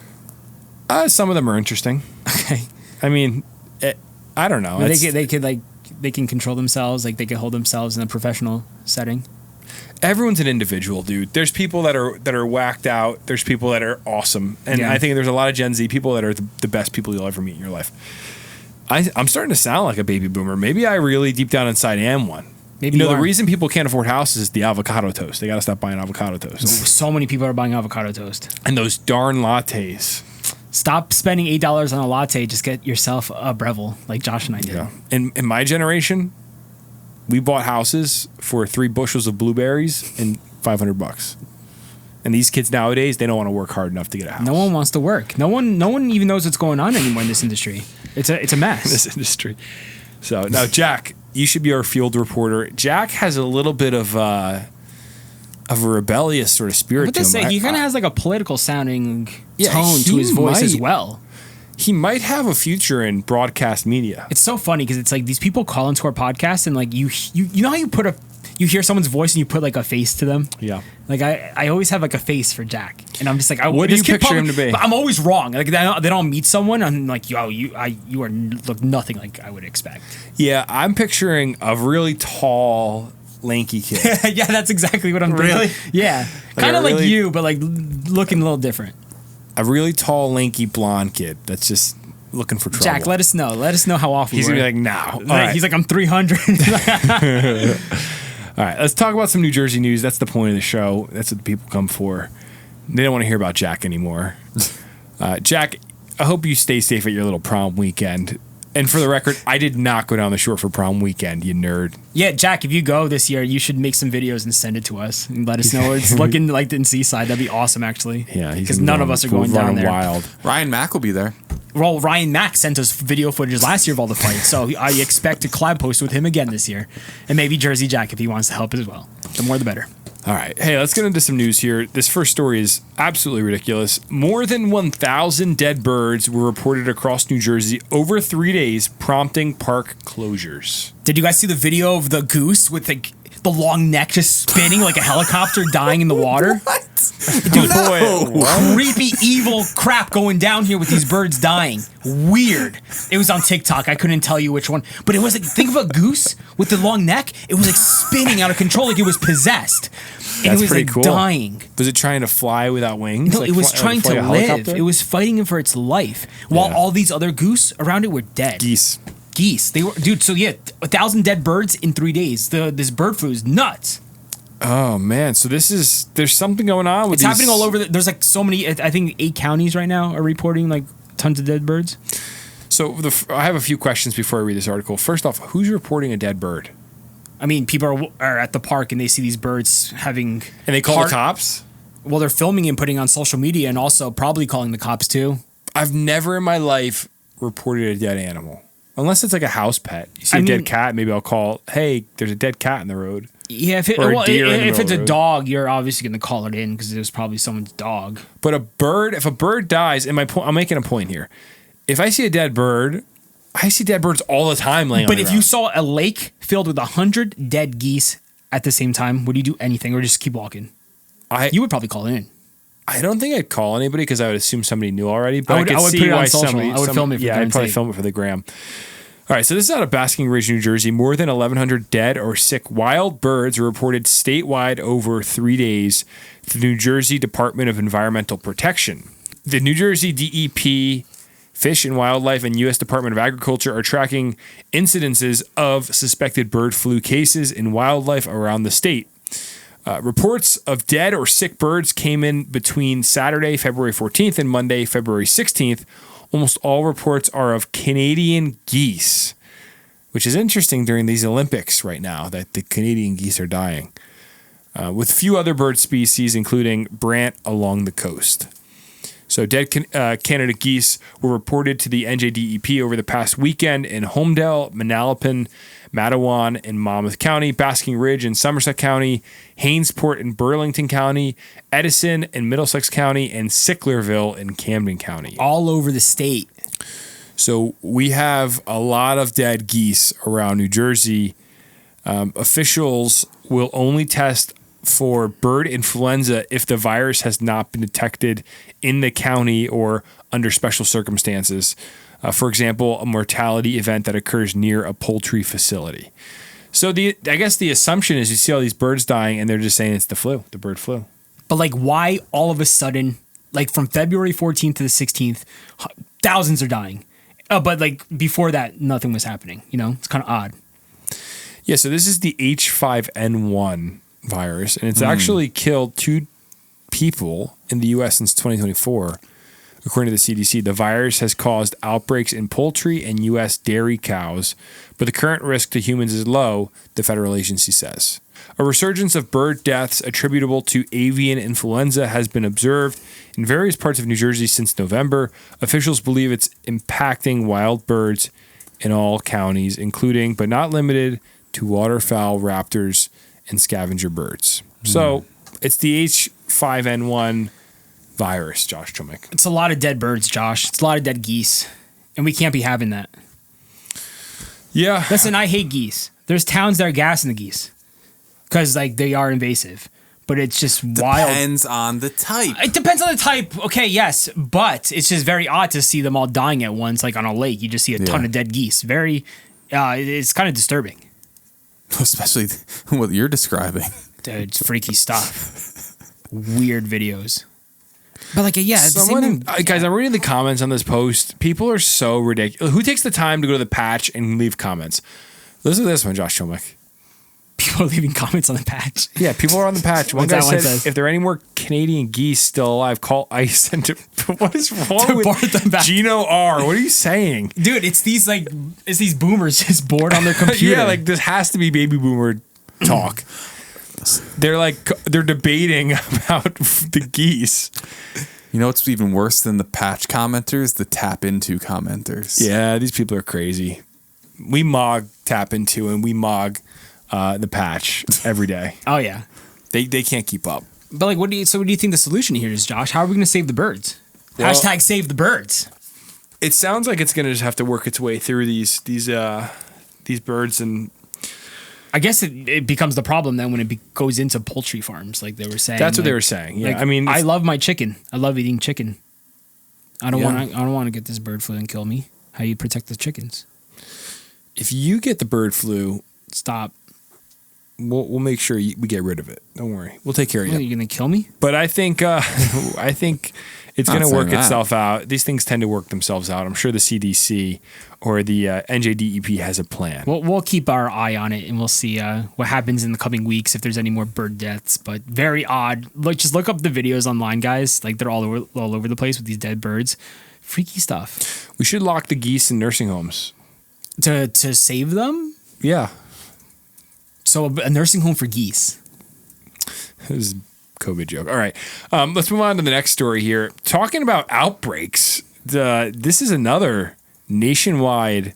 Some of them are interesting. Okay. I mean, I don't know. They can control themselves, like they can hold themselves in a professional setting. Everyone's an individual, dude. There's people that are whacked out. There's people that are awesome, and I think there's a lot of Gen Z people that are the best people you'll ever meet in your life. I'm starting to sound like a baby boomer. Maybe I really deep down inside am one. Maybe the reason people can't afford houses is the avocado toast. They got to stop buying avocado toast. So many people are buying avocado toast, and those darn lattes. Stop spending $8 on a latte. Just get yourself a Breville, like Josh and I did. Yeah. In my generation, we bought houses for 3 bushels of blueberries and $500. And these kids nowadays, they don't want to work hard enough to get a house. No one wants to work. No one even knows what's going on anymore in this industry. It's a mess. This industry. So now, Jack, you should be our field reporter. Jack has a little bit of a rebellious sort of spirit to him. He kind of has like a political sounding tone to his voice as well. He might have a future in broadcast media. It's so funny because it's like these people call into our podcast and like you know how you put you hear someone's voice and you put like a face to them. Yeah. Like I always have like a face for Jack, and I'm just like, What do you picture him to be? But I'm always wrong. Like they don't meet someone. I'm like, yo, you are look nothing like I would expect. Yeah, I'm picturing a really tall, lanky kid. Yeah, that's exactly what I'm thinking. Really? Yeah, Like kind a of like really- you, but like looking a little different. A really tall, lanky, blonde kid that's just looking for trouble. Jack, let us know. Let us know how off we He's were. gonna be like, no. All Like, right. he's like, I'm 300. All right, let's talk about some New Jersey news. That's the point of the show. That's what the people come for. They don't want to hear about Jack anymore. Jack, I hope you stay safe at your little prom weekend. And for the record, I did not go down the shore for prom weekend, you nerd. Yeah, Jack, if you go this year, you should make some videos and send it to us and let us know what it's looking like in Seaside. That'd be awesome, actually. Yeah, because none of us are going down there. Wild. Ryan Mack will be there. Well, Ryan Mack sent us video footage last year of all the fights, so I expect to collab post with him again this year, and maybe Jersey Jack if he wants to help as well. The more, the better. All right. Hey, let's get into some news here. This first story is absolutely ridiculous. More than 1,000 dead birds were reported across New Jersey over 3 days, prompting park closures. Did you guys see the video of the goose with the long neck just spinning like a helicopter dying in the water? Dude, creepy, evil crap going down here with these birds dying. Weird. It was on TikTok. I couldn't tell you which one. But it was like, think of a goose with the long neck. It was like spinning out of control like it was possessed. And That's it was pretty like cool. dying. Was it trying to fly without wings? No, Like it was fly- trying fly to a live. helicopter? It was fighting for its life. While Yeah. all these other goose around it were dead. Geese. They were, dude, so yeah, 1,000 dead birds in 3 days. This bird flu is nuts. Oh man, so there's something going on with It's happening all over. There's like so many. I think 8 counties right now are reporting like tons of dead birds. So I have a few questions before I read this article. First off, who's reporting a dead bird? I mean, people are at the park and they see these birds having. And they call the cops? Well, they're filming and putting on social media, and also probably calling the cops too. I've never in my life reported a dead animal, unless it's like a house pet. You see a dead cat, maybe I'll call. Hey, there's a dead cat in the road. Yeah, if Or a deer in the if it's middle a of the road. dog, you're obviously going to call it in because it was probably someone's dog. But if a bird dies, and I'm making a point here. If I see a dead bird, I see dead birds all the time laying on But the if ground. you saw a lake filled with 100 dead geese at the same time, would you do anything or just keep walking? You would probably call it in. I don't think I'd call anybody because I would assume somebody knew already. But I, would could put see it on why social. somebody. I would film it for Yeah, the I'd probably tape. film it for the gram. All right, so this is out of Basking Ridge, New Jersey. More than 1,100 dead or sick wild birds were reported statewide over 3 days to the New Jersey Department of Environmental Protection. The New Jersey DEP, Fish and Wildlife, and U.S. Department of Agriculture are tracking incidences of suspected bird flu cases in wildlife around the state. Reports of dead or sick birds came in between Saturday, February 14th, and Monday, February 16th. Almost all reports are of Canadian geese, which is interesting during these Olympics right now that the Canadian geese are dying, with few other bird species, including brant along the coast. So dead Canada geese were reported to the NJDEP over the past weekend in Homedale, Manalapan, Matawan in Monmouth County, Basking Ridge in Somerset County, Hainesport in Burlington County, Edison in Middlesex County, and Sicklerville in Camden County. All over the state. So we have a lot of dead geese around New Jersey. Officials will only test for bird influenza if the virus has not been detected in the county or under special circumstances. For example, a mortality event that occurs near a poultry facility. So I guess the assumption is you see all these birds dying and they're just saying it's the flu, the bird flu. But like, why all of a sudden, like from February 14th to the 16th, thousands are dying. But like before that, nothing was happening. You know, it's kind of odd. Yeah, so this is the H5N1 virus, and it's actually killed 2 people in the U.S. since 2024. According to the CDC, the virus has caused outbreaks in poultry and U.S. dairy cows, but the current risk to humans is low, the federal agency says. A resurgence of bird deaths attributable to avian influenza has been observed in various parts of New Jersey since November. Officials believe it's impacting wild birds in all counties, including but not limited to waterfowl, raptors, and scavenger birds. So it's the H5N1 virus, Josh Chumick. It's a lot of dead birds, Josh. It's a lot of dead geese. And we can't be having that. Yeah. Listen, I hate geese. There's towns that are gassing the geese. because like they are invasive. But it's just wild. Depends on the type. It depends on the type. Okay, yes, but it's just very odd to see them all dying at once, like on a lake. You just see a ton of dead geese. It's kind of disturbing. Especially what you're describing. Dude, it's freaky stuff. Weird videos. But like, yeah, guys, I'm reading the comments on this post. People are so ridiculous. Who takes the time to go to the patch and leave comments? Listen to this one, Josh Chomick. People are leaving comments on the patch. Yeah, people are on the patch. One guy one said, says? if there are any more Canadian geese still alive, call ICE and what is wrong board them with back. Gino R? What are you saying? Dude, it's these boomers just bored on their computer. Yeah, like this has to be baby boomer talk. They're debating about the geese. You know what's even worse than the patch commenters? The tap into commenters. Yeah, these people are crazy. We mog tap into and we mog the patch every day. Oh yeah, they can't keep up. But like, what do you think the solution here is, Josh? How are we going to save the birds? Well, Hashtag save the birds. It sounds like it's going to just have to work its way through these birds, and I guess it becomes the problem then when it goes into poultry farms, like they were saying. That's what they were saying. Yeah, like, I mean, I love my chicken. I love eating chicken. I don't want to get this bird flu and kill me. How do you protect the chickens? If you get the bird flu, stop. We'll make sure we get rid of it. Don't worry. We'll take care of you. Are you going to kill me? But I think it's going to work itself out. These things tend to work themselves out. I'm sure the CDC or the NJDEP has a plan. We'll keep our eye on it and we'll see what happens in the coming weeks if there's any more bird deaths. But very odd. Just look up the videos online, guys. Like they're all over the place with these dead birds. Freaky stuff. We should lock the geese in nursing homes to save them. Yeah. So a nursing home for geese. This is a COVID joke. All right. Let's move on to the next story here. Talking about outbreaks. This is another nationwide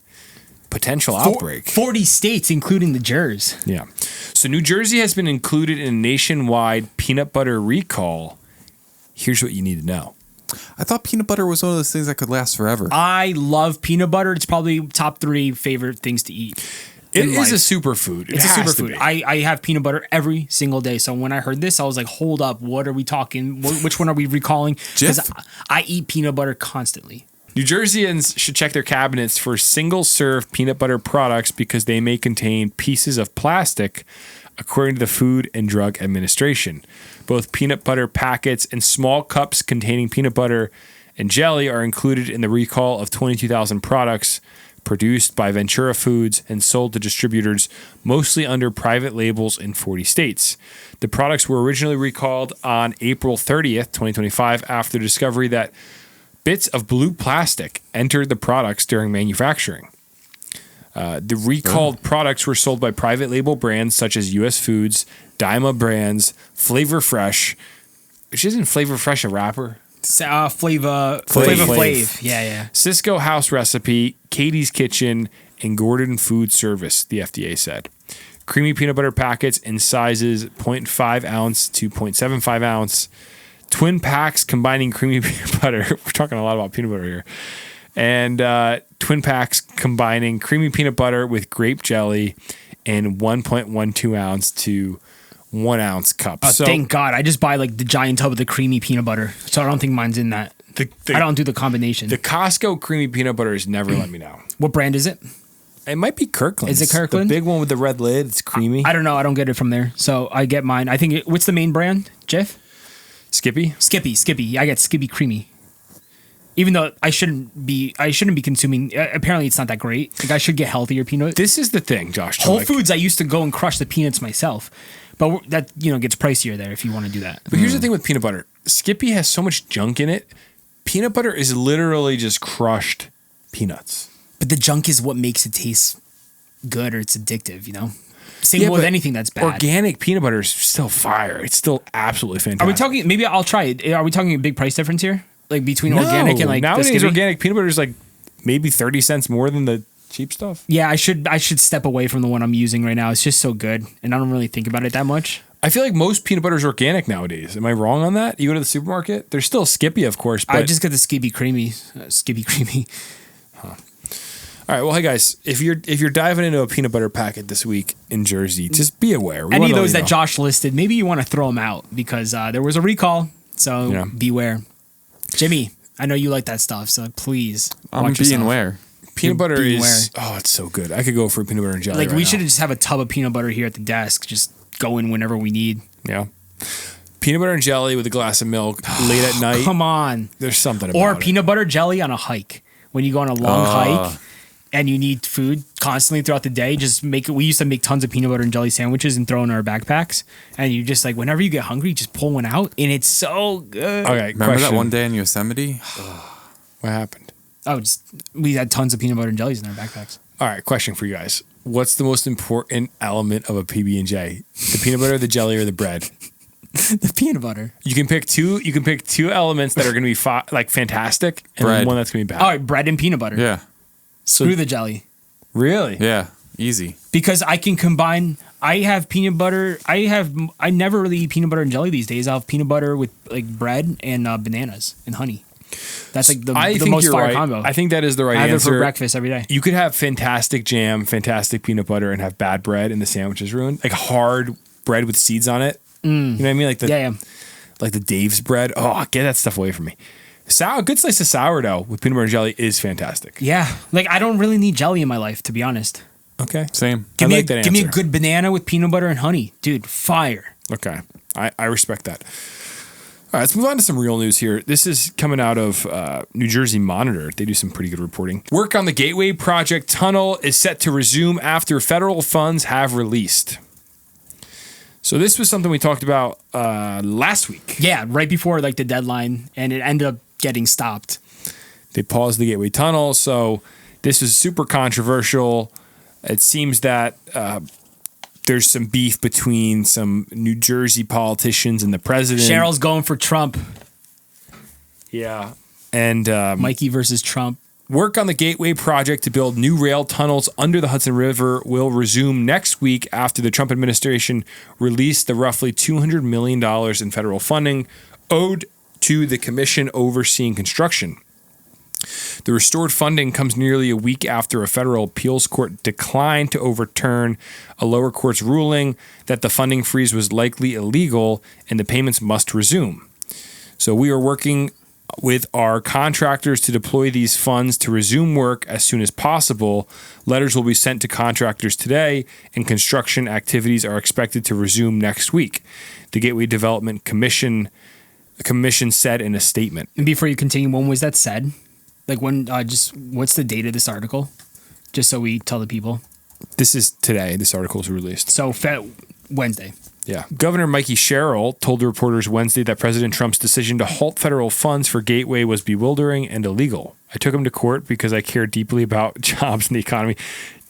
potential outbreak. 40 states, including the Jers. Yeah. So New Jersey has been included in a nationwide peanut butter recall. Here's what you need to know. I thought peanut butter was one of those things that could last forever. I love peanut butter. It's probably top 3 favorite things to eat. It is a superfood. It's a superfood. I have peanut butter every single day. So when I heard this, I was like, hold up. What are we talking? Which one are we recalling? Because I eat peanut butter constantly. New Jerseyans should check their cabinets for single-serve peanut butter products because they may contain pieces of plastic, according to the Food and Drug Administration. Both peanut butter packets and small cups containing peanut butter and jelly are included in the recall of 22,000 products produced by Ventura Foods and sold to distributors, mostly under private labels in 40 states. The products were originally recalled on April 30th, 2025, after the discovery that bits of blue plastic entered the products during manufacturing. The recalled products were sold by private label brands such as U.S. Foods, Dyma Brands, Flavor Fresh, which isn't Flavor Fresh a rapper? Flavor Flav. Yeah. Cisco House Recipe, Katie's Kitchen, and Gordon Food Service, the FDA said. Creamy peanut butter packets in sizes 0.5 ounce to 0.75 ounce. Twin packs combining creamy peanut butter. We're talking a lot about peanut butter here. And twin packs combining creamy peanut butter with grape jelly in 1.12 ounce to 1 ounce cups. So, thank God. I just buy like the giant tub of the creamy peanut butter. So I don't think mine's in that. I don't do the combination. The Costco creamy peanut butter has never let me know. What brand is it? It might be Kirkland's. Is it Kirkland? The big one with the red lid. It's creamy. I don't know. I don't get it from there. So I get mine. I think what's the main brand, Jeff? Skippy. I get Skippy Creamy. Even though I shouldn't be consuming. Apparently, it's not that great. Like I should get healthier peanuts. This is the thing, Josh. Whole Foods. I used to go and crush the peanuts myself, but that gets pricier there if you want to do that. But here's the thing with peanut butter. Skippy has so much junk in it. Peanut butter is literally just crushed peanuts. But the junk is what makes it taste good, or it's addictive. Same with anything that's bad. Organic peanut butter is still fire. It's still absolutely fantastic. Are we talking? Maybe I'll try it. Are we talking a big price difference here? Like between organic and like nowadays, organic peanut butter is like maybe 30 cents more than the cheap stuff. Yeah, I should step away from the one I'm using right now. It's just so good, and I don't really think about it that much. I feel like most peanut butter is organic nowadays. Am I wrong on that? You go to the supermarket, there's still Skippy, of course. But I just got the Skippy Creamy. Skippy Creamy. Huh. All right. Well, hey guys, if you're diving into a peanut butter packet this week in Jersey, just be aware. We Any wanna of let those you that know. Josh listed, maybe you want to throw them out because there was a recall. So Yeah. beware. Jimmy, I know you like that stuff, so please I'm watch being yourself. aware. Peanut butter Beware. is it's so good. I could go for peanut butter and jelly. Like right we now. should just have a tub of peanut butter here at the desk. Just go in whenever we need. Yeah. Peanut butter and jelly with a glass of milk late at night. Come on. There's something about Or it. peanut butter jelly on a hike. When you go on a long hike and you need food constantly throughout the day, just make it. We used to make tons of peanut butter and jelly sandwiches and throw in our backpacks. And you just like, whenever you get hungry, just pull one out and it's so good. Okay. Remember question. that one day in Yosemite? What happened? Oh, we had tons of peanut butter and jellies in our backpacks. All right. Question for you guys. What's the most important element of a PB&J? The peanut butter, the jelly, or the bread? The peanut butter. You can pick two. You can pick two elements that are going to be fantastic, and then Bread. one that's going to be bad. All right, bread and peanut butter. Yeah. Screw the jelly. Really? Yeah. Easy. Because I can combine. I have peanut butter. I never really eat peanut butter and jelly these days. I'll have peanut butter with like bread and bananas and honey. That's like I the think most you're fire right. combo. I think that is the right I have answer. it for breakfast every day. You could have fantastic jam, fantastic peanut butter, and have bad bread, and the sandwich is ruined. Like hard bread with seeds on it. You know what I mean? Like Yeah. like the Dave's bread. Oh, get that stuff away from me. A good slice of sourdough with peanut butter and jelly is fantastic. Yeah. Like I don't really need jelly in my life, to be honest. Okay. Same. Give me that give me a answer. good banana with peanut butter and honey, dude. Fire. Okay. I respect that. All right, let's move on to some real news here. This is coming out of New Jersey Monitor. They do some pretty good reporting. Work on the Gateway Project tunnel is set to resume after federal funds have released. So this was something we talked about last week. Yeah, right before like the deadline, and it ended up getting stopped. They paused the Gateway Tunnel, so this was super controversial. It seems that there's some beef between some New Jersey politicians and the president. Cheryl's going for Trump. Yeah. And Mikey versus Trump. work on the Gateway project to build new rail tunnels under the Hudson River will resume next week after the Trump administration released the roughly $200 million in federal funding owed to the commission overseeing construction. The restored funding comes nearly a week after a federal appeals court declined to overturn a lower court's ruling that the funding freeze was likely illegal and the payments must resume. So we are working with our contractors to deploy these funds to resume work as soon as possible. Letters will be sent to contractors today, and construction activities are expected to resume next week. The Gateway Development Commission said in a statement. And before you continue, when was that said? Like when? Just what's the date of this article? Just so we tell the people. This is today. This article was released. So Wednesday. Yeah. Governor Mikey Sherrill told the reporters Wednesday that President Trump's decision to halt federal funds for Gateway was bewildering and illegal. I took him to court because I care deeply about jobs and the economy.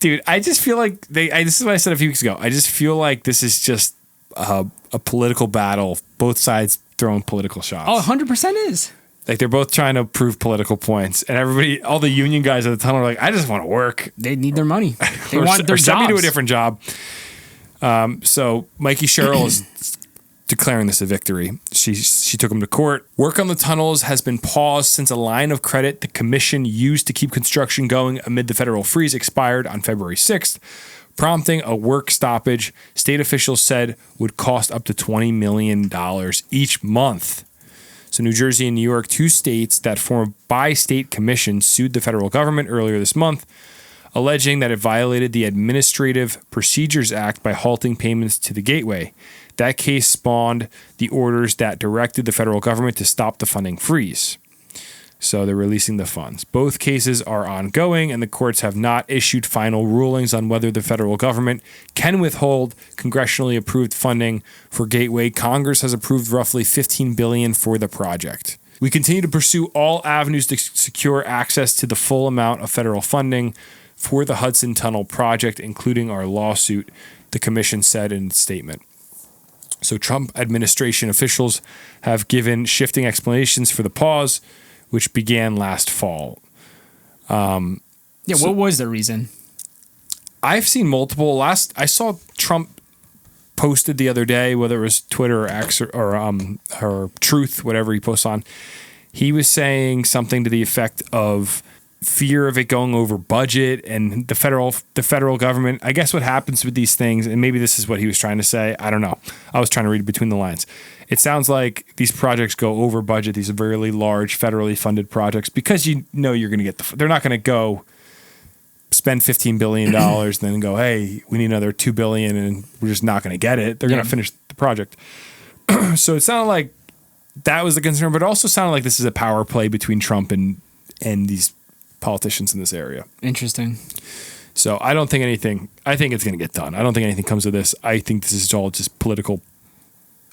Dude, I just feel like this is what I said a few weeks ago. I just feel like this is just a political battle. Both sides throwing political shots. Oh, 100% is. Like they're both trying to prove political points, and everybody, all the union guys at the tunnel are like, "I just want to work. They need their money. They or, want their or send me to a jobs. different job." So Mikey Sherrill is declaring this a victory. She took him to court. Work on the tunnels has been paused since a line of credit the commission used to keep construction going amid the federal freeze expired on February 6th, prompting a work stoppage state officials said would cost up to $20 million each month. So New Jersey and New York, two states that form a bi-state commission, sued the federal government earlier this month, alleging that it violated the Administrative Procedures Act by halting payments to the Gateway. That case spawned the orders that directed the federal government to stop the funding freeze. So they're releasing the funds. Both cases are ongoing, and the courts have not issued final rulings on whether the federal government can withhold congressionally approved funding for Gateway. Congress has approved roughly $15 billion for the project. We continue to pursue all avenues to secure access to the full amount of federal funding for the Hudson Tunnel project, including our lawsuit, the commission said in its statement. So Trump administration officials have given shifting explanations for the pause, which began last fall. What was the reason? I've seen multiple. I saw Trump posted the other day, whether it was Twitter or X or Truth, whatever he posts on. He was saying something to the effect of fear of it going over budget and the federal government. I guess what happens with these things, and maybe this is what he was trying to say, I don't know. I was trying to read between the lines. It sounds like these projects go over budget. These are really large federally funded projects because you know you're going to get they're not going to go spend $15 billion and then go, hey, we need another $2 billion and we're just not going to get it. They're going to finish the project. So it sounded like that was the concern, but it also sounded like this is a power play between Trump and these politicians in this area. Interesting. So I don't think anything, I think it's going to get done. I don't think anything comes of this. I think this is all just political.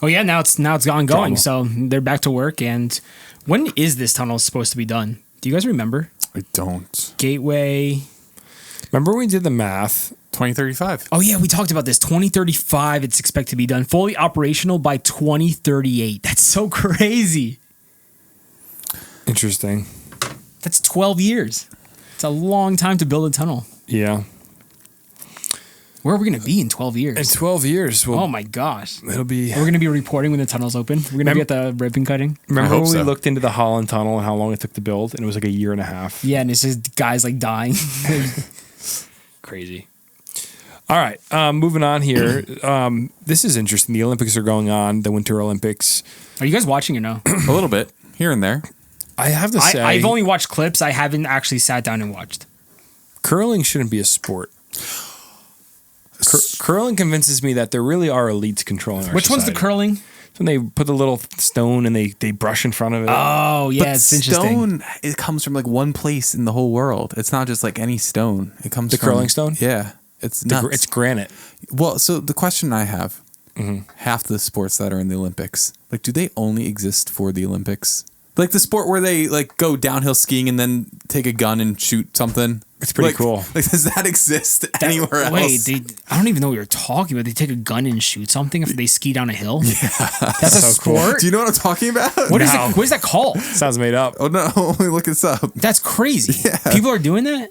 Oh yeah, now it's ongoing. Drama. So they're back to work. And when is this tunnel supposed to be done? Do you guys remember? I don't. Gateway. Remember when we did the math? 2035. Oh yeah, we talked about this. 2035, it's expected to be done, fully operational by 2038. That's so crazy. Interesting. That's 12 years. It's a long time to build a tunnel. Yeah. Where are we going to be in 12 years? In 12 years. Well, Oh my gosh. it'll be. We're going to be reporting when the tunnel's open. We're going to be at the ribbon cutting. Remember I when hope we so. looked into the Holland Tunnel and how long it took to build? And it was like a year and a half. Yeah, and it's just guys like dying. Crazy. All right. Moving on here. This is interesting. The Olympics are going on, the Winter Olympics. Are you guys watching or no? A little bit here and there. I have to say, I've only watched clips. I haven't actually sat down and watched. curling shouldn't be a sport. Curling convinces me that there really are elites controlling our Which one's the society. curling? It's when they put the little stone and they brush in front of it. Oh, yeah, But it's interesting. stone, it comes from like one place in the whole world. It's not just like any stone. It comes The from curling stone? Yeah, it's nuts. It's granite. Well, so the question I have, half the sports that are in the Olympics, like, do they only exist for the Olympics? Like the sport where they like go downhill skiing and then take a gun and shoot something. It's pretty Like- cool. Like, does that exist anywhere else? Wait, I don't even know what you're talking about. They take a gun and shoot something if they ski down a hill? Yeah. That's a so cool. sport? Do you know what I'm talking about? What is No. it? What is that called? Sounds made up. Oh no, let me look this up. That's crazy. People are doing that?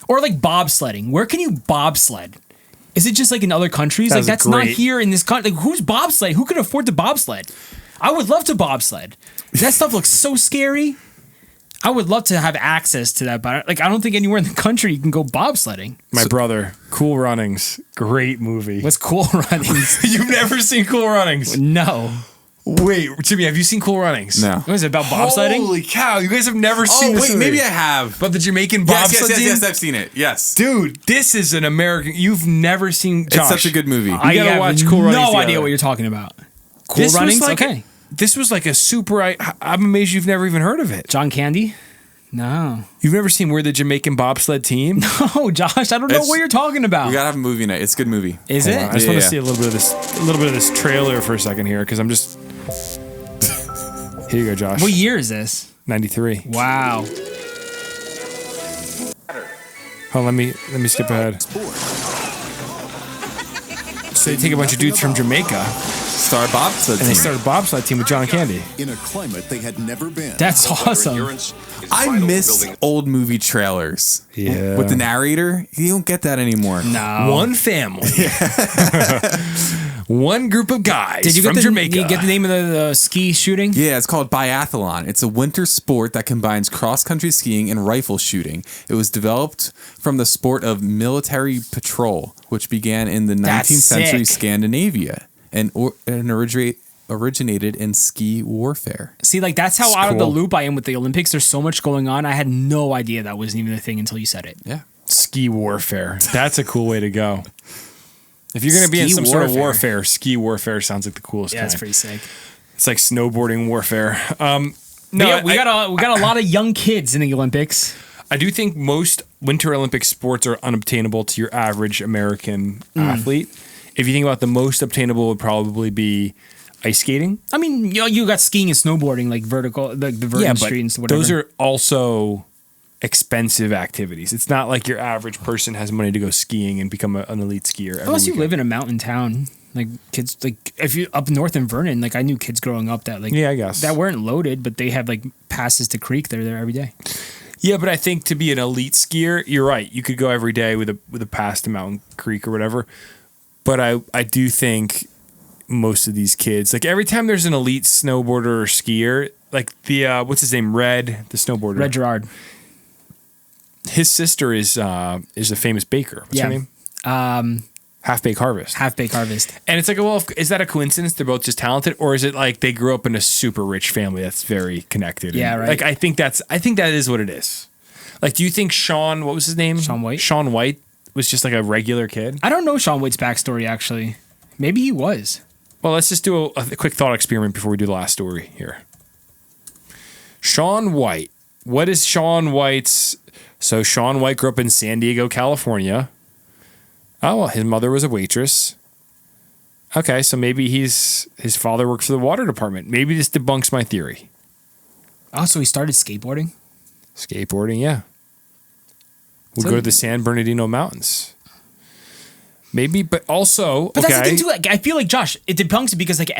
Or like bobsledding. Where can you bobsled? Is it just like in other countries? That's Like that's not great. here in this country. Like who's bobsled? Who can afford to bobsled? I would love to bobsled. That stuff looks so scary. I would love to have access to that, but like I don't think anywhere in the country you can go bobsledding. My brother, Cool Runnings, great movie. What's Cool Runnings? You've never seen Cool Runnings? No. Wait, Jimmy, have you seen Cool Runnings? No. What is it about bobsledding? Holy cow, you guys have never seen Oh this wait, movie. maybe I have. About the Jamaican Yes, bobsled team? yes, I've seen it. Yes. Dude, this is an American. You've never seen. Josh, It's such a good movie. I gotta have watch Cool Runnings. No together. idea what you're talking about. Cool This was Runnings? like Okay. This was like a super. I'm amazed you've never even heard of it. John Candy? No. You've never seen We're the Jamaican Bobsled Team? Oh, Josh, I don't know It's- what you're talking about. We gotta have a movie night. It's a good movie. Is Hold it? on, I just want Yeah. to see a little bit of this trailer for a second here because I'm just. Here you go, Josh. What year is this? 93. Wow. Hold on, let me skip ahead. So they take a bunch of dudes from Jamaica Star bobsled and they team. start a bobsled team with John Candy. in a climate they had never been. That's awesome. I miss old movie trailers. Yeah. With the narrator, you don't get that anymore. No. One family. One group of guys Did you from get the, Jamaica. Did you get the name of the ski shooting? Yeah, it's called biathlon. It's a winter sport that combines cross-country skiing and rifle shooting. It was developed from the sport of military patrol, which began in the 19th That's century sick. Scandinavia and originated in ski warfare. See, like that's how It's out of the cool. loop I am with the Olympics. There's so much going on. I had no idea that wasn't even a thing until you said it. Yeah. Ski warfare. That's a cool way to go. If you're going to be in Ski some sort of warfare. warfare, ski warfare sounds like the coolest Yeah, kind. it's pretty sick. It's like snowboarding warfare. No, Yeah, we I- got a lot of young kids in the Olympics. I do think most Winter Olympic sports are unobtainable to your average American athlete. If you think about the most obtainable would probably be ice skating. I mean, you got skiing and snowboarding, like vertical, like the Virgin Street and whatever. those are also expensive activities. It's not like your average person has money to go skiing and become an elite skier. every Unless you weekend. live in a mountain town, like kids, like if you up north in Vernon, like I knew kids growing up that like Yeah, I guess. that weren't loaded, but they had like passes to creek. They're there every day. Yeah, but I think to be an elite skier, you're right. You could go every day with a pass to Mountain Creek or whatever. But I do think most of these kids, like every time there's an elite snowboarder or skier, like the what's his name, Red, the snowboarder, Red Gerard. His sister is a famous baker. What's her name? Half Baked Harvest. Half Baked Harvest. And it's like, well, is that a coincidence? They're both just talented, or is it like they grew up in a super rich family that's very connected? Yeah, and, right. Like I think that is what it is. Like, do you think Sean? What was his name? Shaun White. Shaun White was just like a regular kid. I don't know Shaun White's backstory actually. Maybe he was. Well, let's just do a quick thought experiment before we do the last story here. Shaun White. What is Shaun White's? So Shaun White grew up in San Diego, California. Oh, well, his mother was a waitress. Okay, so maybe his father worked for the water department. Maybe this debunks my theory. Oh, so he started skateboarding? Skateboarding, yeah. We'll go to the San Bernardino Mountains. Maybe, but also, But that's the thing too. Like, I feel like, Josh, it debunks it because like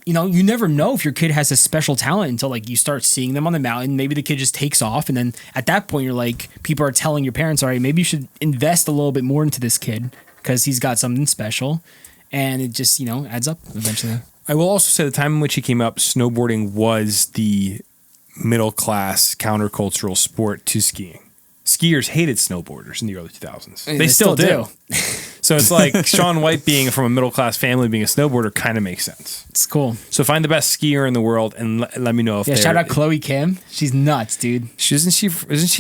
you never know if your kid has a special talent until like you start seeing them on the mountain. Maybe the kid just takes off, and then at that point you're like, people are telling your parents, all right, maybe you should invest a little bit more into this kid because he's got something special, and it just adds up eventually. I will also say the time in which he came up, snowboarding was the middle class countercultural sport to skiing. Skiers hated snowboarders in the early 2000s. They still do. So it's like Shaun White being from a middle class family, being a snowboarder kind of makes sense. It's cool. So find the best skier in the world and let me know if shout out Chloe Kim. She's nuts, dude. Isn't she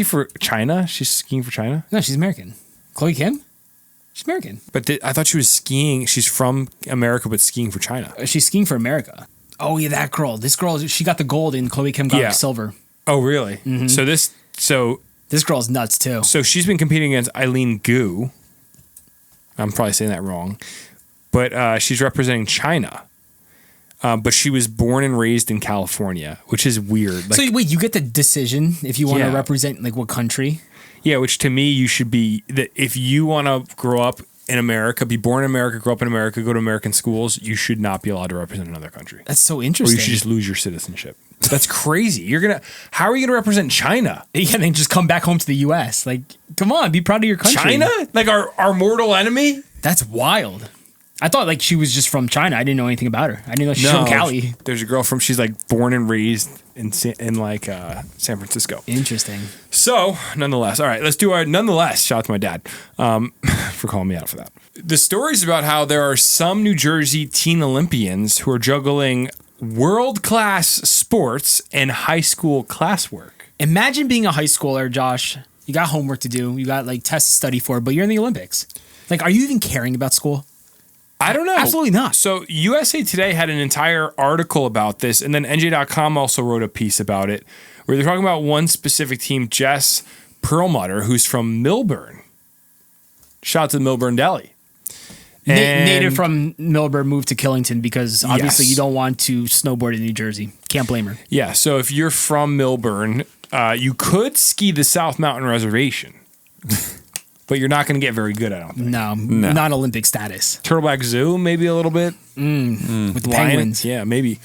for China? She's skiing for China? No, she's American. Chloe Kim? She's American. But I thought she was skiing. She's from America, but skiing for China. She's skiing for America. Oh, yeah, that girl. This girl, she got the gold and Chloe Kim got silver. Oh, really? Mm-hmm. So this girl's nuts, too. So she's been competing against Eileen Gu. I'm probably saying that wrong. But she's representing China. But she was born and raised in California, which is weird. Like, so wait, you get the decision if you want to represent like what country? Yeah, which to me, you should be that if you want to grow up in America, be born in America, grow up in America, go to American schools, you should not be allowed to represent another country. That's so interesting. Or you should just lose your citizenship. That's crazy. How are you gonna represent China? Yeah, then just come back home to the U.S. Like, come on, be proud of your country. China? Like our mortal enemy? That's wild. I thought like she was just from China. I didn't know anything about her. I didn't know she's from Cali. There's a girl she's like born and raised in San Francisco. Interesting. So, nonetheless, all right, let's do our nonetheless. Shout out to my dad for calling me out for that. The story's about how there are some New Jersey teen Olympians who are juggling world-class sports and high school classwork. Imagine being a high schooler, Josh. You got homework to do. You got like tests to study for, but you're in the Olympics. Like, are you even caring about school? I don't know. Absolutely not. So USA Today had an entire article about this, and then NJ.com also wrote a piece about it, where they're talking about one specific team, Jess Perlmutter, who's from Millburn. Shout out to the Millburn Deli. Native from Millburn moved to Killington because obviously you don't want to snowboard in New Jersey. Can't blame her. Yeah, so if you're from Millburn, you could ski the South Mountain Reservation. But you're not going to get very good, I don't think. No, not Olympic status. Turtleback Zoo, maybe a little bit. With the penguins. Yeah, maybe.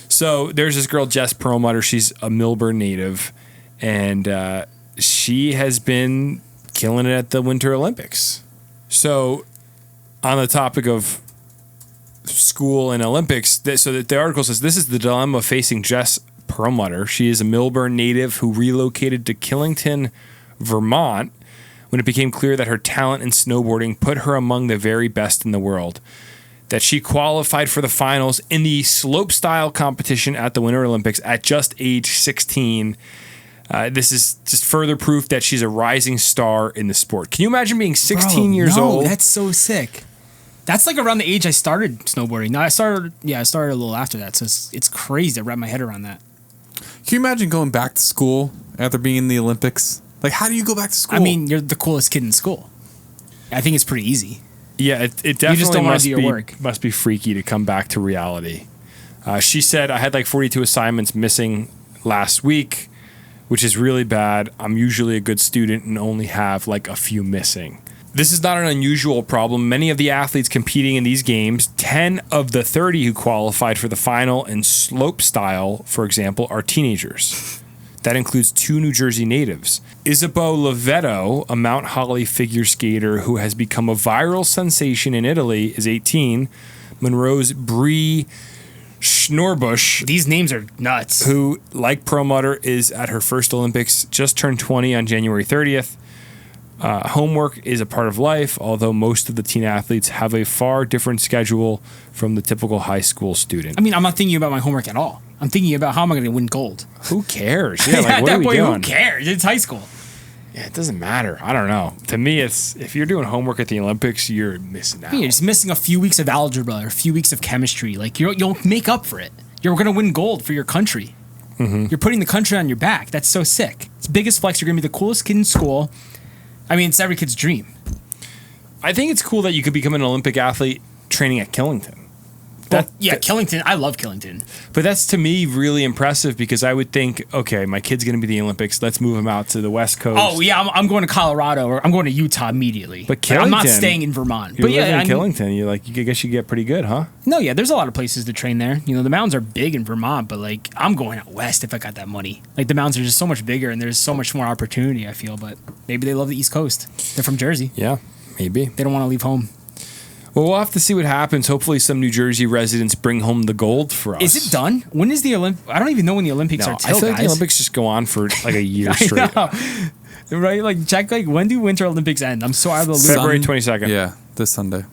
So there's this girl, Jess Perlmutter. She's a Millburn native. And she has been killing it at the Winter Olympics. So on the topic of school and Olympics, the article says, this is the dilemma facing Jess Perlmutter. She is a Millburn native who relocated to Killington, Vermont, when it became clear that her talent in snowboarding put her among the very best in the world. That she qualified for the finals in the slopestyle competition at the Winter Olympics at just age 16. This is just further proof that she's a rising star in the sport. Can you imagine being 16 years old? That's so sick. That's like around the age I started snowboarding. No, I started a little after that, so it's crazy to wrap my head around that. Can you imagine going back to school after being in the Olympics? Like, how do you go back to school? I mean, you're the coolest kid in school. I think it's pretty easy. Yeah, it definitely just don't want to do your work. Must be freaky to come back to reality. She said, I had like 42 assignments missing last week, which is really bad. I'm usually a good student and only have like a few missing. This is not an unusual problem. Many of the athletes competing in these games, 10 of the 30 who qualified for the final in slopestyle, for example, are teenagers. That includes 2 New Jersey natives. Isabeau Lovetto, a Mount Holly figure skater who has become a viral sensation in Italy, is 18. Monroe's Brie Schnorbush, These names are nuts. who, like Perlmutter, is at her first Olympics, just turned 20 on January 30th. Homework is a part of life, although most of the teen athletes have a far different schedule from the typical high school student. I mean, I'm not thinking about my homework at all. I'm thinking about how am I going to win gold. Who cares? Yeah, like, At what that are we point, doing? who cares? It's high school. Yeah, it doesn't matter. I don't know. To me, it's if you're doing homework at the Olympics, you're missing out. You're just missing a few weeks of algebra or a few weeks of chemistry. Like you'll make up for it. You're going to win gold for your country. Mm-hmm. You're putting the country on your back. That's so sick. It's biggest flex. You're going to be the coolest kid in school. I mean, it's every kid's dream. I think it's cool that you could become an Olympic athlete training at Killington. Killington. I love Killington. But that's to me really impressive because I would think, okay, my kid's going to be the Olympics. Let's move him out to the West Coast. Oh yeah, I'm going to Colorado or I'm going to Utah immediately. But I'm not Killington- staying in Vermont. You But live yeah, in Killington. You guess you get pretty good, huh? No, yeah, there's a lot of places to train there. You know, the mountains are big in Vermont, but like I'm going out west if I got that money. Like the mountains are just so much bigger and there's so much more opportunity, I feel, but maybe they love the East Coast. They're from Jersey. Yeah, maybe. They don't want to leave home. Well, we'll have to see what happens. Hopefully, some New Jersey residents bring home the gold for us. Is it done? When is the Olymp? I don't even know when the Olympics No, are I till, feel like guys. the Olympics just go on for like a year straight. I know. Right? Like check like when do Winter Olympics end? I'm so out of the loop. February 22nd. Yeah, this Sunday.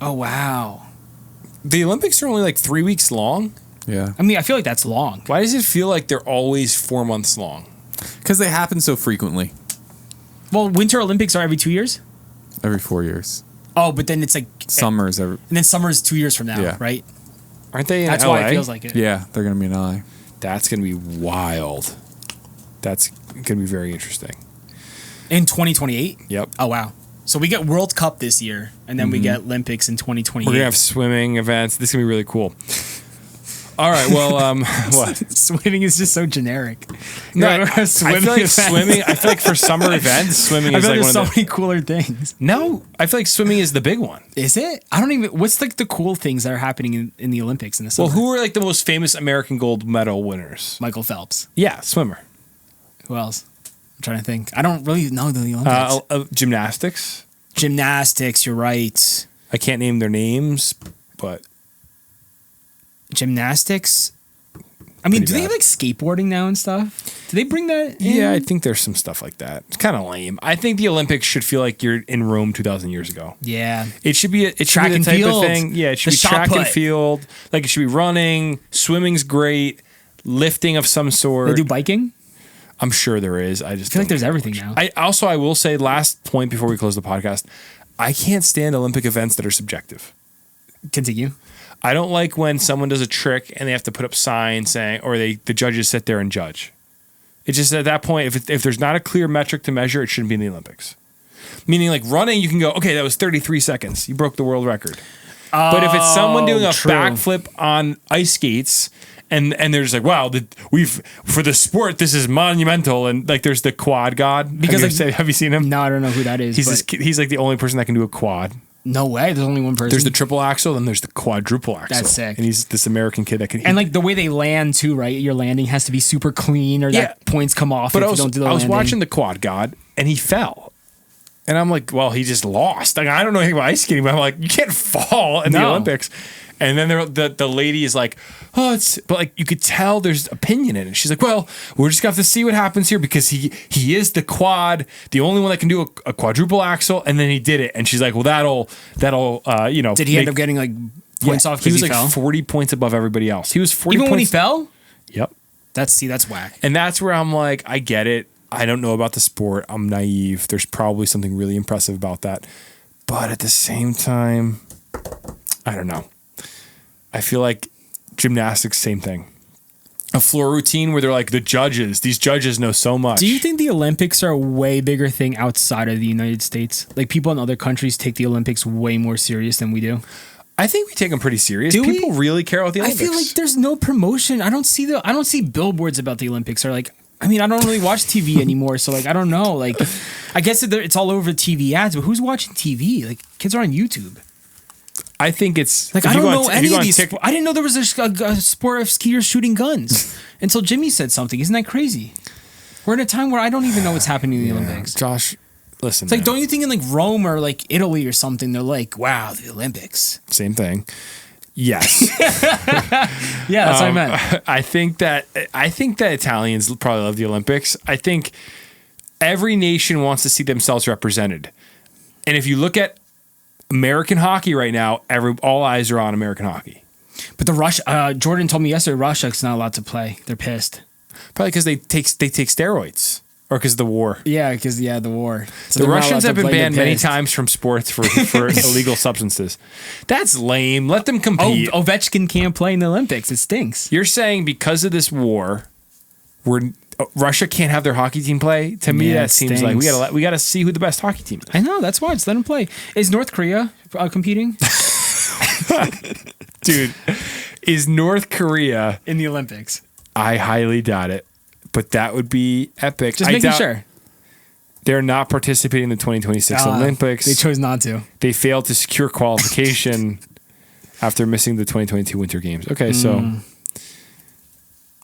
Oh wow. The Olympics are only like 3 weeks long. Yeah, I mean, I feel like that's long. Why does it feel like they're always 4 months long? because they happen so frequently. Well, Winter Olympics are every 2 years. Every 4 years. Oh, but then it's like Summers every. and then summer is 2 years from now, Yeah. right? Aren't they in That's LA? why it feels like it. Yeah, they're gonna be in LA. That's going to be wild. That's going to be very interesting. In 2028. Yep. Oh wow. So we get World Cup this year, and then we get Olympics in 2028. We're going to have swimming events. This is going to be really cool. All right. Well, what? Swimming is just so generic. No, Yeah, I feel like swimming. I feel like for summer events, swimming I is feel like like one there's of so the. many cooler things. No, I feel like swimming is the big one. Is it? I don't even. What's like the cool things that are happening in the Olympics in the summer? Well, who are like the most famous American gold medal winners? Michael Phelps. Yeah, swimmer. Who else? I'm trying to think. I don't really know the Olympics. Gymnastics. Gymnastics. You're right. I can't name their names, but Gymnastics. I mean, Pretty do they bad. have like skateboarding now and stuff? Do they bring that in? yeah, I think there's some stuff like that. It's kind of lame. I think the Olympics should feel like you're in Rome 2,000 years ago. Yeah. It should be Track the and type field. of thing. Yeah, it should The be shot track and put. field. Like it should be running, swimming's great, lifting of some sort. They do biking? I'm sure there is. I just I feel like don't there's know everything much. now. I will say last point before we close the podcast. I can't stand Olympic events that are subjective. Continue. I don't like when someone does a trick and they have to put up signs saying, or the judges sit there and judge. It's just at that point, if there's not a clear metric to measure, it shouldn't be in the Olympics. Meaning, like running, you can go, okay, that was 33 seconds. You broke the world record. But if it's someone doing a true. backflip on ice skates, and they're just like, wow, for the sport, this is monumental, and like there's the quad god. Because, have you seen him? No, I don't know who that is. He's like the only person that can do a quad. No way. There's only one person. There's the triple axel, then there's the quadruple axle. That's sick. And he's this American kid that can. and like the way they land too, right? Your landing has to be super clean, or Yeah. that points come off But if I was, you don't do the I was landing. watching the quad god, and he fell. And I'm like, well, he just lost. Like, I don't know anything about ice skating, but I'm like, you can't fall in the No. Olympics. And then the lady is like, oh, but like you could tell there's opinion in it. She's like, well, we're just gonna have to see what happens here because he is the quad, the only one that can do a quadruple axel, and then he did it. And she's like, well, that'll Did he end up getting like points off He because was he like fell? 40 points above everybody else. He was 40 Even points. when he fell? Yep. That's whack. And that's where I'm like, I get it. I don't know about the sport. I'm naive. There's probably something really impressive about that. But at the same time, I don't know. I feel like gymnastics, same thing. A floor routine where they're like these judges know so much. Do you think the Olympics are a way bigger thing outside of the United States? Like people in other countries take the Olympics way more serious than we do. I think we take them pretty serious. Do we? People really care about the I Olympics. feel like there's no promotion. I don't see billboards about the Olympics. Or like, I mean, I don't really watch TV anymore, so like, I don't know. Like, I guess it's all over TV ads, but who's watching TV? Like, kids are on YouTube. I think it's Like, if I you don't go on- know if you any go of on these. Tik- I didn't know there was a sport of skiers shooting guns until Jimmy said something. Isn't that crazy? We're in a time where I don't even know what's happening in the Olympics. Josh, listen. It's like, man. don't you think in like Rome or like Italy or something, they're like, wow, the Olympics. Same thing. Yes. Yeah, that's what I meant. I think that Italians probably love the Olympics. I think every nation wants to see themselves represented. And if you look at American hockey right now, all eyes are on American hockey. But the Jordan told me yesterday, Russia's not allowed to play. They're pissed. Probably because they take steroids or because of the war. Yeah, because the war. So the Russians have been banned many times from sports for illegal substances. That's lame. Let them compete. Ovechkin can't play in the Olympics. It stinks. You're saying because of this war, Russia can't have their hockey team play? To me, that seems like we gotta see who the best hockey team is. I know. That's why. Just let them play. Is North Korea competing? Dude, is North Korea in the Olympics? I highly doubt it, but that would be epic. Just making sure. They're not participating in the 2026 Olympics. They chose not to. They failed to secure qualification after missing the 2022 Winter Games. Okay, so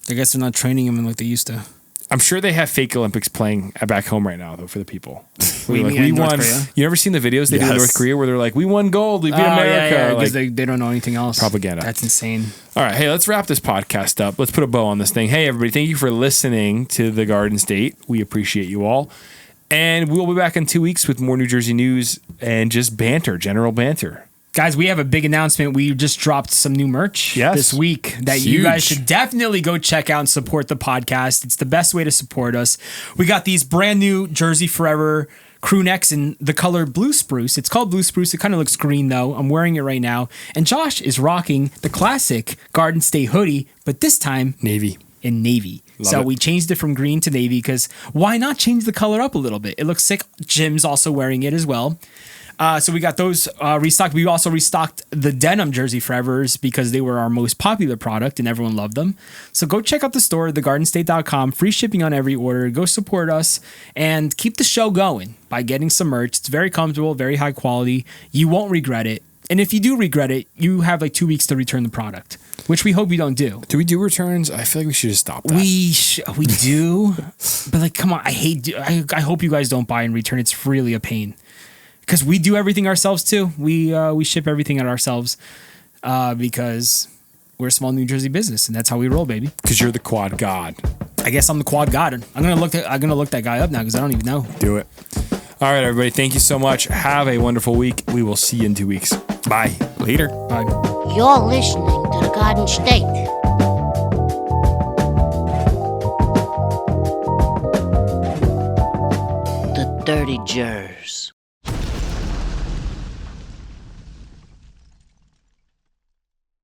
I guess they're not training them like they used to. I'm sure they have fake Olympics playing back home right now, though, for the people. We won. You ever seen the videos they do in North Korea where they're like, we won gold, we beat America? Because they don't know anything else. Propaganda. That's insane. All right, hey, let's wrap this podcast up. Let's put a bow on this thing. Hey, everybody, thank you for listening to the Garden State. We appreciate you all. And we'll be back in 2 weeks with more New Jersey news and just banter, general banter. Guys, we have a big announcement. We just dropped some new merch this week that you guys should definitely go check out and support the podcast. It's the best way to support us. We got these brand new Jersey Forever crew necks in the color blue spruce. It's called blue spruce. It kind of looks green though. I'm wearing it right now. And Josh is rocking the classic Garden State hoodie, but this time navy. In navy. Love it. We changed it from green to navy because why not change the color up a little bit? It looks sick. Jim's also wearing it as well. So we got those restocked. We also restocked the denim Jersey Forevers because they were our most popular product and everyone loved them. So go check out the store, thegardenstate.com. Free shipping on every order. Go support us and keep the show going by getting some merch. It's very comfortable, very high quality. You won't regret it. And if you do regret it, you have like 2 weeks to return the product, which we hope you don't do. Do we do returns? I feel like we should just stop that. We do, but like, come on, I hope you guys don't buy and return. It's really a pain. Because we do everything ourselves too. We ship everything out ourselves because we're a small New Jersey business and that's how we roll, baby. Because you're the quad god. I guess I'm the quad god. I'm gonna look that guy up now because I don't even know. Do it. All right, everybody. Thank you so much. Have a wonderful week. We will see you in 2 weeks. Bye. Later. Bye. You're listening to the Garden State. The Dirty Jer.